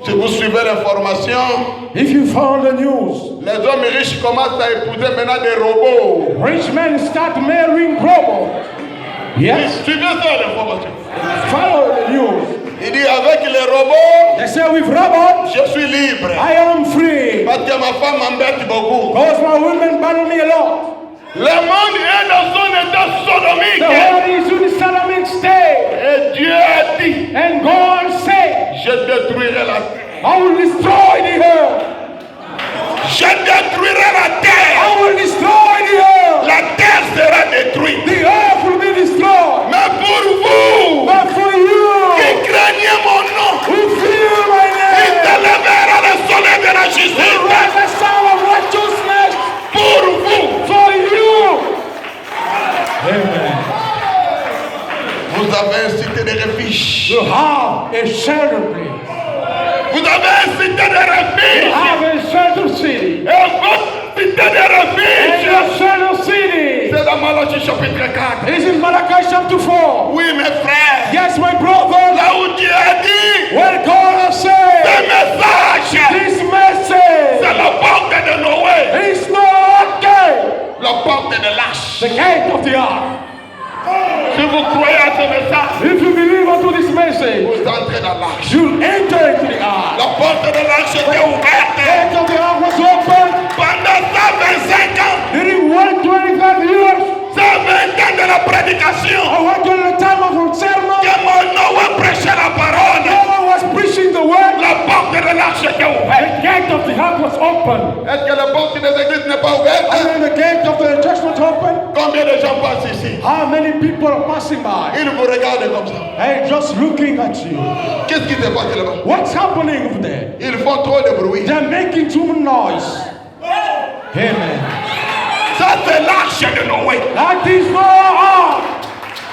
Si vous suivez l'information, If you follow the news, les hommes riches commencent à épouser maintenant des robots. rich men start marrying robots. Yes, Suivez ça l'information. follow the news. Il dit avec les robots, They say with robots, je suis libre. I am free. Parce que ma femme m'embête beaucoup. Because my women bother me a lot. Le monde est dans son état The sodomique. world is in the sodomic state. Et Dieu a dit, And God said, je détruirai la terre. I will destroy the earth. Je détruirai la terre. I will destroy the earth. La terre sera détruite. The earth will be destroyed. Mais pour vous, But for you, qui craignez mon nom, who fear my il name, te lèvera le soleil de la will justice. rise the sun avez un cité de refuge. You have a shelter place. Vous avez un cité de You refuge. have a shelter city. Et votre cité de And refuge, your shelter city c'est dans Malachie chapitre 4. is in Malachi chapter 4. Oui, mes frères. Yes, my brother. Là où Dieu a dit, When God has ce said, message, this message c'est la porte de Noé, is not gate, la porte de l'arche. the gate of the ark. Si vous croyez à ce message, If you believe unto this message, vous entrez dans l'arche. you'll enter into the ark. La porte de l'arche était The ouverte gate of the ark was open. pendant 125 ans. Did it wait 25 years? 120 ans de la prédication. I went to the time of the sermon. Que mon Noé prêchait la parole. No one was preaching the word. La porte de l'arche était The ouverte. gate of the ark was open. Est-ce que la porte des églises n'est pas ouverte? And then the gate of the church was open. Combien de gens passent ici? How many people are passing by? Ils vous regardent comme ça. Hey, just looking at you. Qu'est-ce qui se passe là-bas? What's happening over there? Ils font trop de bruit. They're making too much noise. Amen. Ça, c'est l'arche de Noé. That is Noah's ark.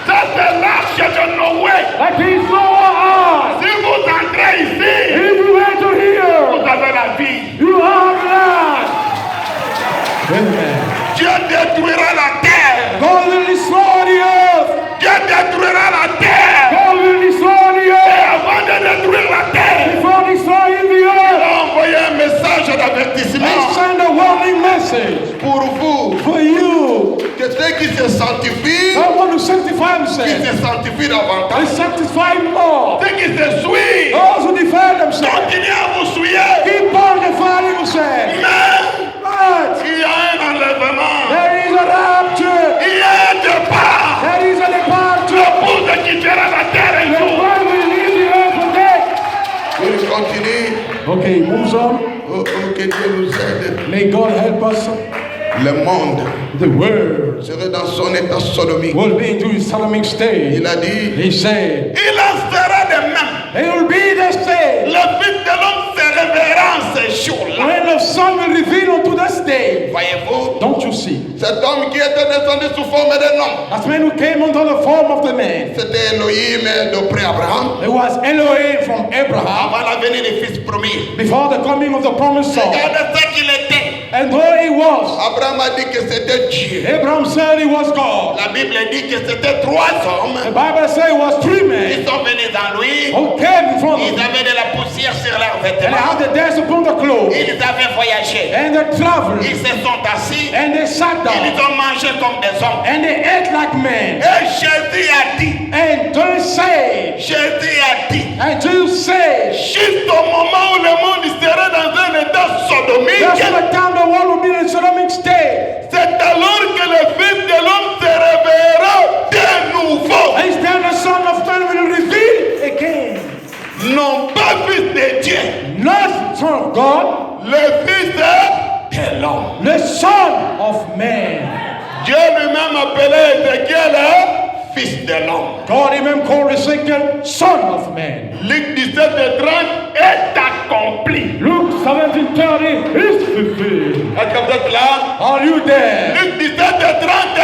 Ça, c'est l'arche de Noé. That is Noah's ark. Si vous entrez ici, If you enter here, vous avez la vie. you have life. Amen. Dieu détruira la terre. God will destroy the earth. Dieu détruira la terre. God will destroy the Et earth. avant de détruire la terre, Before destroying the il earth, a envoyé un message they d'avertissement send a warning message pour vous. for you. Que ceux qui se sanctifient, I want to sanctify qui themselves. se sanctifient I davantage. sanctify more. Ceux qui se suivent, Those who defend themselves. continuez à vous suivre. Keep on defending themselves. Mais But il y a un enlèvement. there is a rapture. Il y a un départ. There is a departure. L'épouse quittera la terre un The jour. world will leave the earth one day. Il continue. Okay, moves on. Oh, que Dieu nous aide. May God help us. Le monde The world serait dans son état sodomique. will be into his sodomic state. Il a dit, He said, il en sera de même. it will be the state Le Fils de l'homme se révérera en ces jours-là. when the Son will reveal unto this day. Voyez-vous, Don't you see? cet homme qui était descendu sous forme d'un homme, That man who came under the form of the man. c'était Elohim d'après Abraham. It was Elohim from Abraham Avant la venue du Fils promis. before the coming of the promised son. Regardez ce qu'il était. And though he was, Abraham a dit que c'était Dieu. Abraham said he was God. La Bible dit que c'était 3 hommes. The Bible says it was 3 men Ils sont venus dans lui. who came in front of Ils him. avaient de la poussière sur leurs And they vêtements. had the dust upon the clothes. Ils avaient voyagé. And they traveled. Ils se sont assis. And they sat Ils down. ont mangé comme des hommes. And they ate like men. Et Jésus a dit, And Jesus said, Jésus a dit, and Jesus said, juste au moment où le monde serait dans un état sodomique, that's the time the world will be in a sodomic state. c'est alors que le Fils de l'homme se réveillera de nouveau. And then the Son of Man will reveal again. Non pas Fils de Dieu, Not Son of God, le Fils de l'homme. the Son of Man. Dieu lui-même appelait Ézéchiel Fils de l'homme. God even called Ezekiel Son of Man. Luc 17 et 30 est accompli. Luke 17:30 is fulfilled. Est-ce que vous êtes là? Are you there? Luc 17 et 30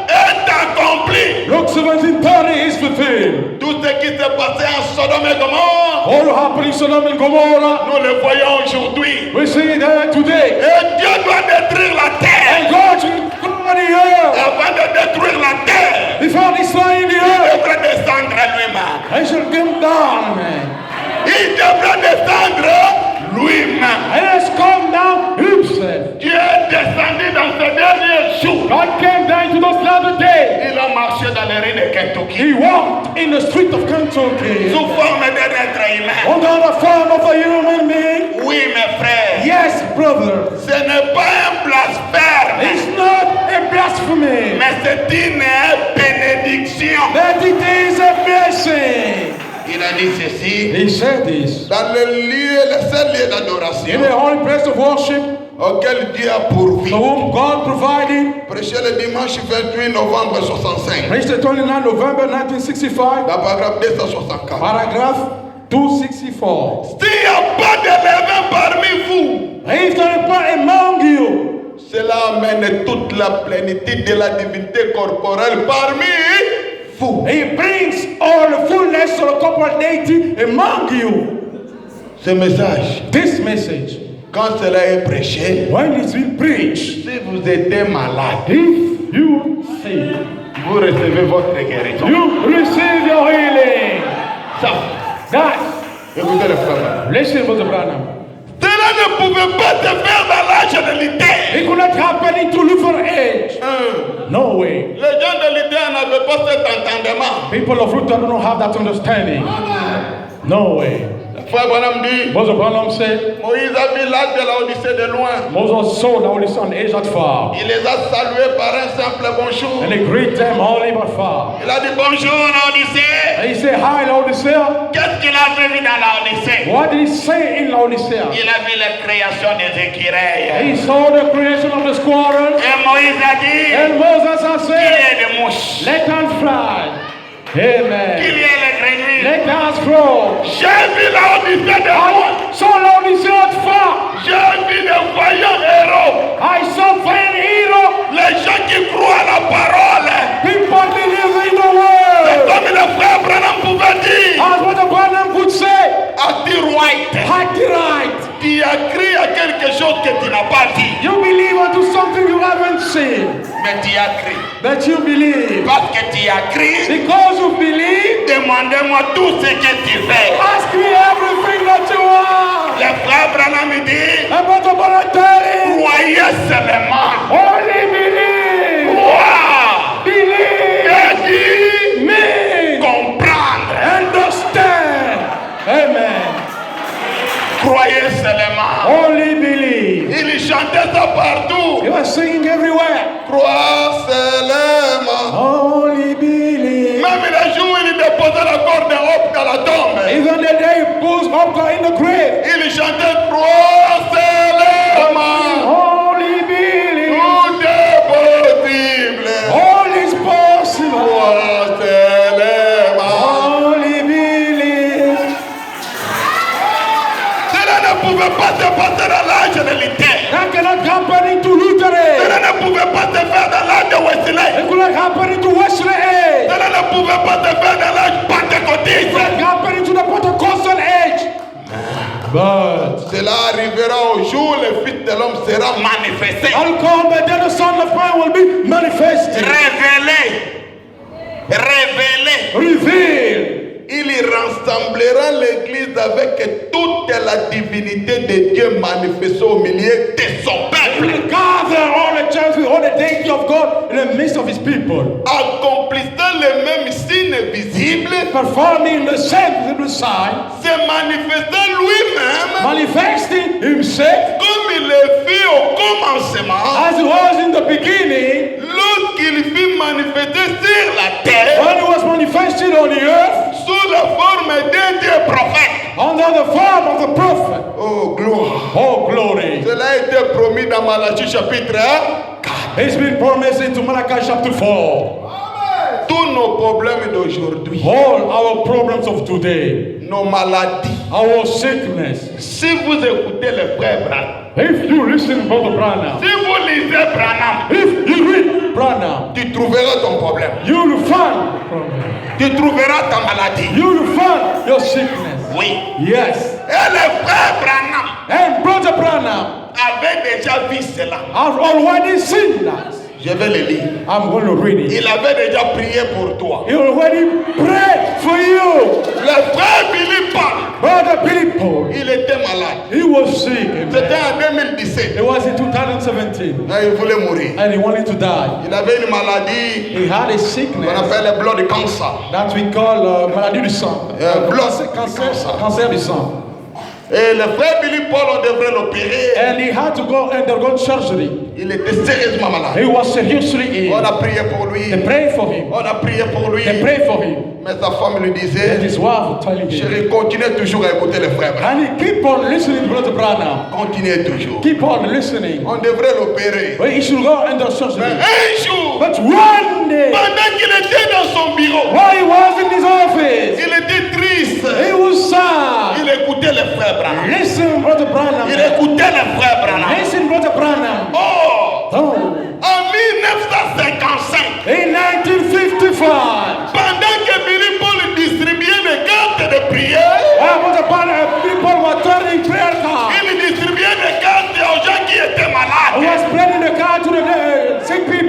est accompli. Luke 17:30 is fulfilled. Tout ce qui s'est passé en Sodome et Gomorrhe, All happening Sodom and Gomorrah. nous le voyons aujourd'hui. We see it there today. Et Dieu doit détruire la terre. And God should destroy the earth. Avant de détruire la terre, Before destroying the il earth, devrait descendre lui-même. he should come down, man. Il devrait descendre lui-même. And let's come down himself. Dieu est descendu dans ces derniers jours. God came down to those latter days. Il a marché dans les rues de Kentucky He walked in the street of Kentucky sous forme d'un être humain. under the form of a human being. Oui, mes frères, Yes, brother. ce n'est pas un blasphème, It's not a blasphemy, mais c'est une bénédiction. but it is a blessing. Il a dit ceci. He said this. Dans le seul lieu In d'adoration the holy place of worship, auquel Dieu a pourvu. to whom God provided, Prêché le dimanche 28 novembre 65. preached the 29 November 1965, Dans paragraphe 264. paragraph 264. S'il n'y a pas de levain parmi vous, If there is not among you, cela amène toute la plénitude de la divinité corporelle parmi fou. He brings all the fullness of the corporal deity among you. Ce message, This message, quand cela est prêché, when it's been preached, si vous êtes malade, if you see, vous recevez votre guérison. you receive your healing. Ça, Guys, écoutez le frère. listen to the Branham. Cela ne pouvait pas se faire dans la généralité. It could not happen into Lutheran age. No way. Les gens de l'idée n'avaient pas cet entendement. People of Luther don't have that understanding. No way. Frère Branham dit, Moses Branham said, Moïse a vu l'âge de la Odyssée de loin. Moses saw the Holy Son age at far, Il les a salués par un simple bonjour. and he greeted them only but far. Il a dit bonjour Laodicée. And he said, Hi, Laodicea. Qu'est-ce qu'il a vu dans Laodicée? What did he say in Laodicea? Il a vu la création des écureuils. He saw the creation of the squirrels, Et Moïse a dit, and Moses has qu'il y said, ait des mouches, Let us fly. qu'il Amen. y ait les grenouilles. Let us flow. J'ai vu Laodicée de loin. So Laodicea at far. J'ai vu des voyants héros. I saw fine hero. Les gens qui croient à la parole. People believe in the word. Comme le frère Branham pouvait dire, As what the Branham could say. Ati White, Had it right. tu as cru à quelque chose que tu n'as pas dit. You believe into something you haven't seen. Mais tu as cru. But you believe. Parce que tu as cru, Because you believe, demandez-moi tout ce que tu fais. ask me everything that you want. Le frère Branham dit, And what the Branham telling? croyez seulement. Only believe. Croire. Believe. Et dit, Me. comprendre. Understand. Amen. Croyez seulement. Only believe. Il chantait ça partout. You are singing everywhere. Croire seulement. Only believe. Même les jours où il déposait la corde hop dans la tombe. Even the day he pulls up in the grave. Il chantait croire seulement. Only believe. Tout est possible. All is possible. Croire seulement. Only believe. Cela ne pouvait pas se passer dans l'âge de l'unité. That cannot happen into Lutheran. Cela ne pouvait pas se faire dans l'âge de Wesley. It could not happen into Wesley age. Cela ne pouvait pas se faire dans l'âge It pentecôtiste. could not happen into the Pentecostal age. But Cela arrivera au jour où le Fils de l'homme sera manifesté. I'll come, but then the Son of Man will be manifested. Révélé. Révélé. Revealed. Il y rassemblera l'église avec toute la divinité de Dieu manifestée au milieu de son He peuple. will gather all the church with all the deity of God in the midst of his people, Accomplissant les mêmes signes visibles, performing the same visible sign, se manifestant lui-même manifesting himself comme il le fit au commencement, as he was in the beginning, lorsqu'il fut manifesté sur la terre when he was manifested on the earth sous la forme d'un Dieu prophète. under the form of the prophet. Oh gloire! Oh, glory. Cela a été promis dans Malachie chapitre 1. It's been promised into Malachi chapter 4. Tous nos problèmes d'aujourd'hui, All our problems of today, nos maladies. our sickness. Si vous écoutez le frère Branham, If you listen, Brother Branham, si vous lisez Branham, if you read Branham, tu trouveras ton problème. you'll find the problem. Tu trouveras ta maladie. You'll find your sickness. Oui. Yes. Et le frère Branham And Brother Branham, avait déjà vu cela. I've already seen that. Je vais le lire. I'm going to read it. Il avait déjà prié pour toi. He already prayed for you. Le frère Billy Paul, Brother Billy Paul, il était malade. he was sick. C'était en 2017. It was in 2017. Et il voulait mourir. And he wanted to die. Il avait une maladie He had a qu'on sickness appelle le blood cancer. that we call maladie du sang. Cancer du sang. Et le frère Billy Paul, on devrait l'opérer. And he had to go undergo surgery. Il était sérieusement malade. He was seriously On ill. a prié pour lui. They prayed for him. On a prié pour lui. They prayed for him. Mais sa femme lui And disait, his wife telling him. chérie, continue toujours à écouter le frère. And he keep on listening to Brother Branham. Continue toujours. Keep on listening. On devrait l'opérer. But he should go under surgery. Mais un jour, But one day, pendant qu'il était dans son bureau, while he was in his office, il était triste. he was sad. Il écoutait le frère Branham. Listen, Brother Branham. Il écoutait le frère Branham. Listen, Brother Branham. Oh, Oh, en 1955, in 1955, pendant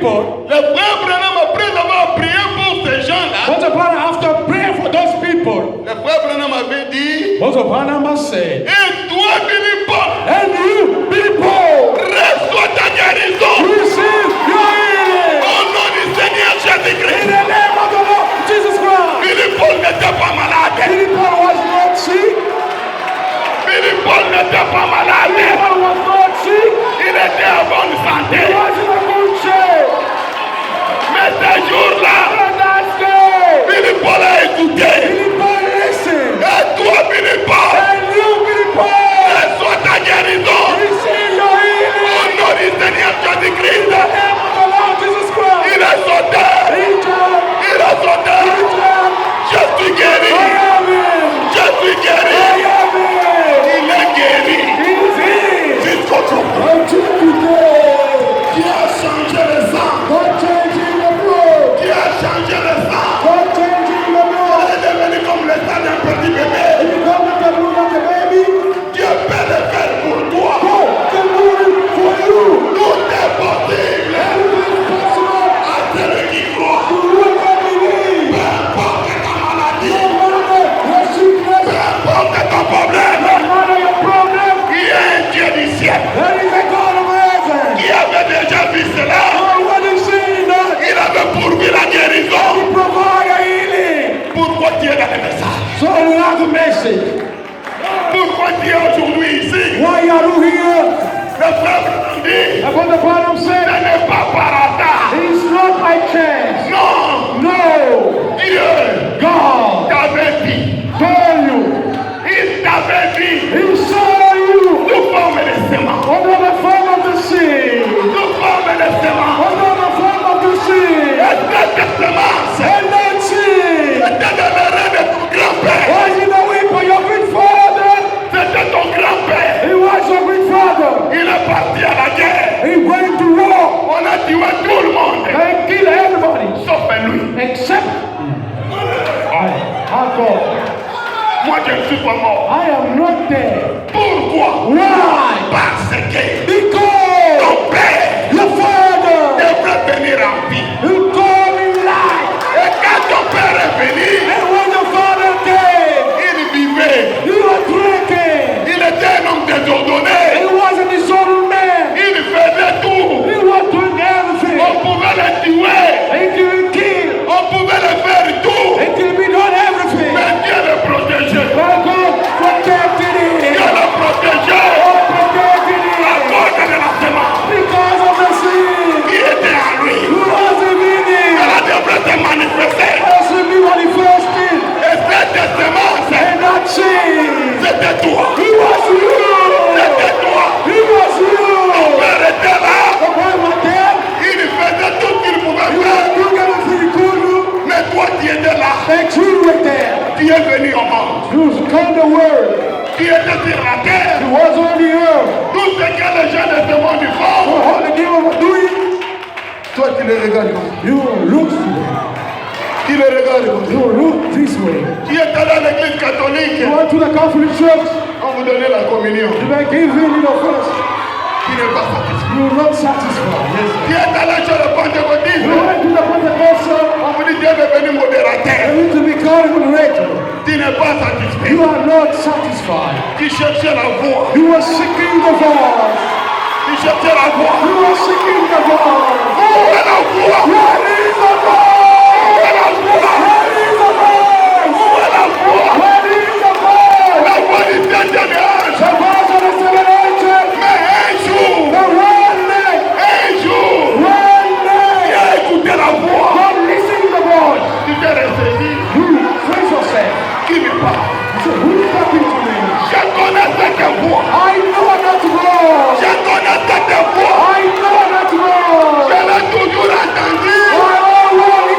people. Le frère Branham, après avoir prié pour ces gens-là, Once upon after praying for those people, le frère Branham avait dit, once upon a said, et toi, Philippe, and you people, reçois ta guérison receive your healing au nom du Seigneur in Jésus-Christ. the name of the Lord Jesus Christ. Philippe n'était pas malade. Philip was not sick. Philippe n'était pas malade. Philip was not sick. Il était en bonne He santé. was in a good shape. Mais ce jour-là, And that day, Philippe l'a écouté. Philip listened. Et toi, Philippe, And you people, reçois ta guérison receive your au healing nom du Seigneur Jésus-Christ. in the name of the Lord Jesus Christ. Il est sauté. He jumped. Il est sauté. He jumped. Je suis guéri. I am him. Je suis I guéri. am him. Il est guéri. He is him. Jusqu'au jour. Until today, Qui a changé le sang. God changing the blood. Qui a changé le sang. God changing the blood. Il est devenu comme le sang d'un petit bébé. If you come with the blood of the baby, Dieu peut le faire pour toi. God can do it for you. Tout est possible. Everything is possible À celui qui croit. to you and believe. Peu importe ta maladie. No matter your sickness, Peu importe ton problème. no matter your problem, Il y a un Dieu du ciel there is a God of heaven. qui avait déjà vu cela. Already seen that. Il avait pourvu la He guérison. provide a healing. Pourquoi tu es dans le message? So you have a message. Pourquoi tu es aujourd'hui ici? Why are you here? Le frère Branham dit, Upon the bottom ce said, n'est pas par hasard. it's not by chance. Non, No. Dieu God t'avait dit. told you. Il t'avait dit. He saw you Nous formes les séments. under the form of the sea. Nous formes les séments. Under the form of the sea. Et cette semence And that sea était demeurée de ton grand-père. was in the way for your great father. C'était ton grand-père. He was your great father. Il est parti à la guerre. He went to war On a tué tout le monde. and killed everybody Sauf lui. except God. Moi, je ne suis pas mort. I am not dead. Pourquoi? Why? Parce que Because ton père your father, devrait venir en vie. you call me life. Et quand ton père est venu, And when your father came, il vivait. you were drinking. Il était un homme désordonné. He was a disordered man. Il faisait tout. He was doing everything. On pouvait le tuer. He could kill. On pouvait le faire tout. He could be done everything. Mais Dieu le protégeait. But God protected him. Dieu le protégeait. God protected À him. cause de la semence Because of the sin. qui était en lui. Who was in him? Elle devrait se manifester. As he be manifested. Et cette semence, And that sin. c'était toi. He was you. C'était toi. He was you. Ton père était là. The boy was dead. Il faisait tout ce qu'il pouvait You faire. were doing everything you could do. Mais toi, tu étais là. And you were there. Tu es venu au monde. You come the word. Tu étais sur la terre. He was on the earth. Tout ce que les gens de ce monde So font. all the devil was doing, Toi, tu les regardes comme ça. you look to them. Tu les regardes comme ça. You look this way. Tu es allé à l'église catholique. You went to the Catholic Church. On vous donnait la communion. You may give him your first. Tu n'es pas satisfait. You are not satisfied. Yes. Tu es allé chez le You pentecôtiste. went to the Pentecostal. On vous dit Dieu est devenu modérateur. You need to be called a moderator. Tu n'es pas satisfait. You are not satisfied. Tu cherchais la voix. You are seeking the voice. Tu cherchais la voix. You are seeking the voice. Où est la voix? Where is the voice? Où est la voix? Where is the voice? Où est la voix? Where is the voice? La voix du septième âge. The voice of the seven angels. Mais un jour, The one day. un jour, One tu day. as écouté la voix. God listen to the voice. Tu t'es ressaisi. You praise yourself. Qui me parle? You say, who is talking to me? Je connais cette voix. I know that voice. Je connais cette voix. I know that voice. Je l'ai toujours entendu. I always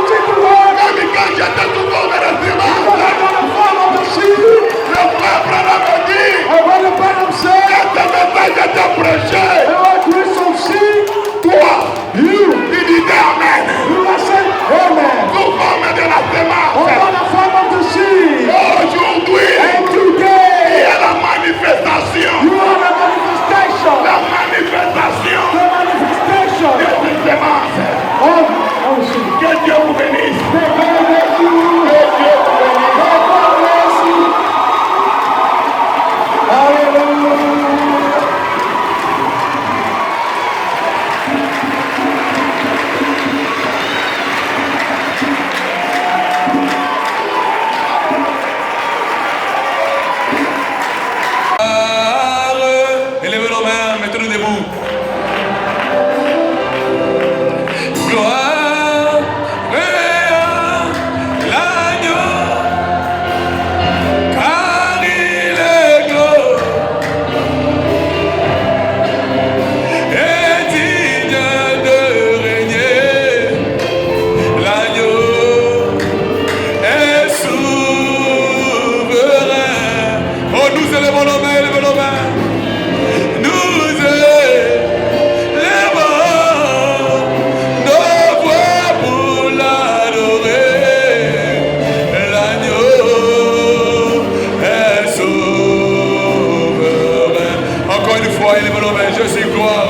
élevez nos mains. Jésus, gloire.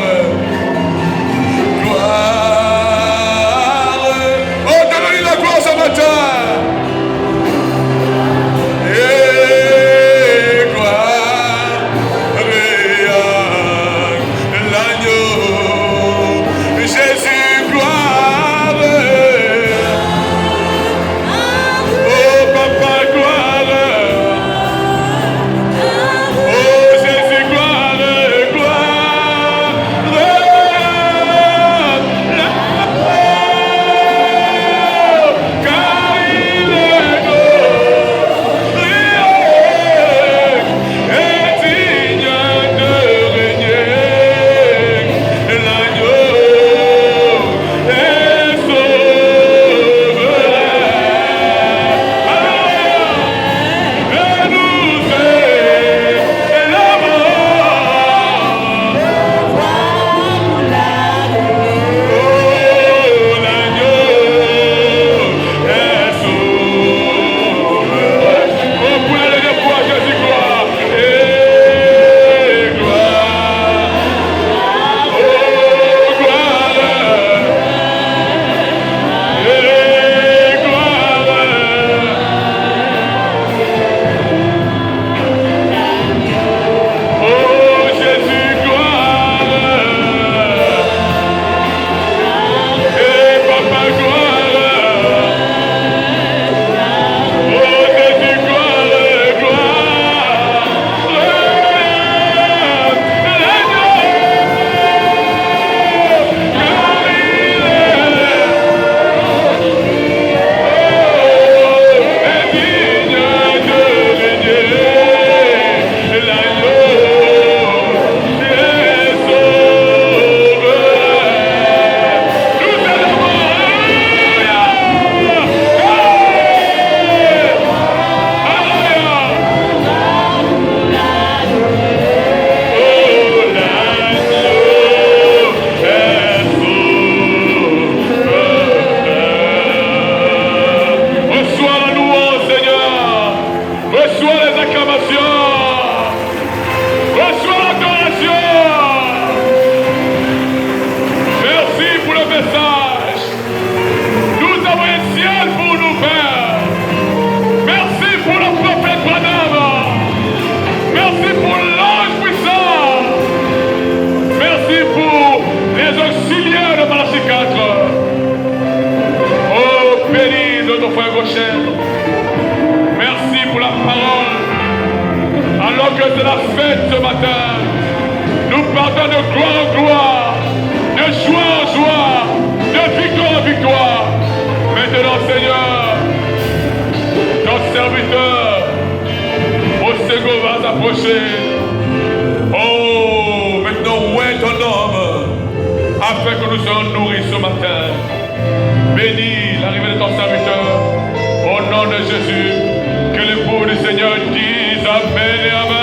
Gloire. Oh, donne-lui la gloire ce matin. Merci pour la parole. Alors que c'est la fête ce matin, nous partons de gloire en gloire, de joie en joie, de victoire en victoire. Maintenant, Seigneur, ton serviteur, Osego va s'approcher. Oh, maintenant, où est ton homme, afin que nous soyons nourris ce matin. Bénis l'arrivée de ton serviteur. Au nom de Jésus, que l'époux du Seigneur dise Amen et Amen.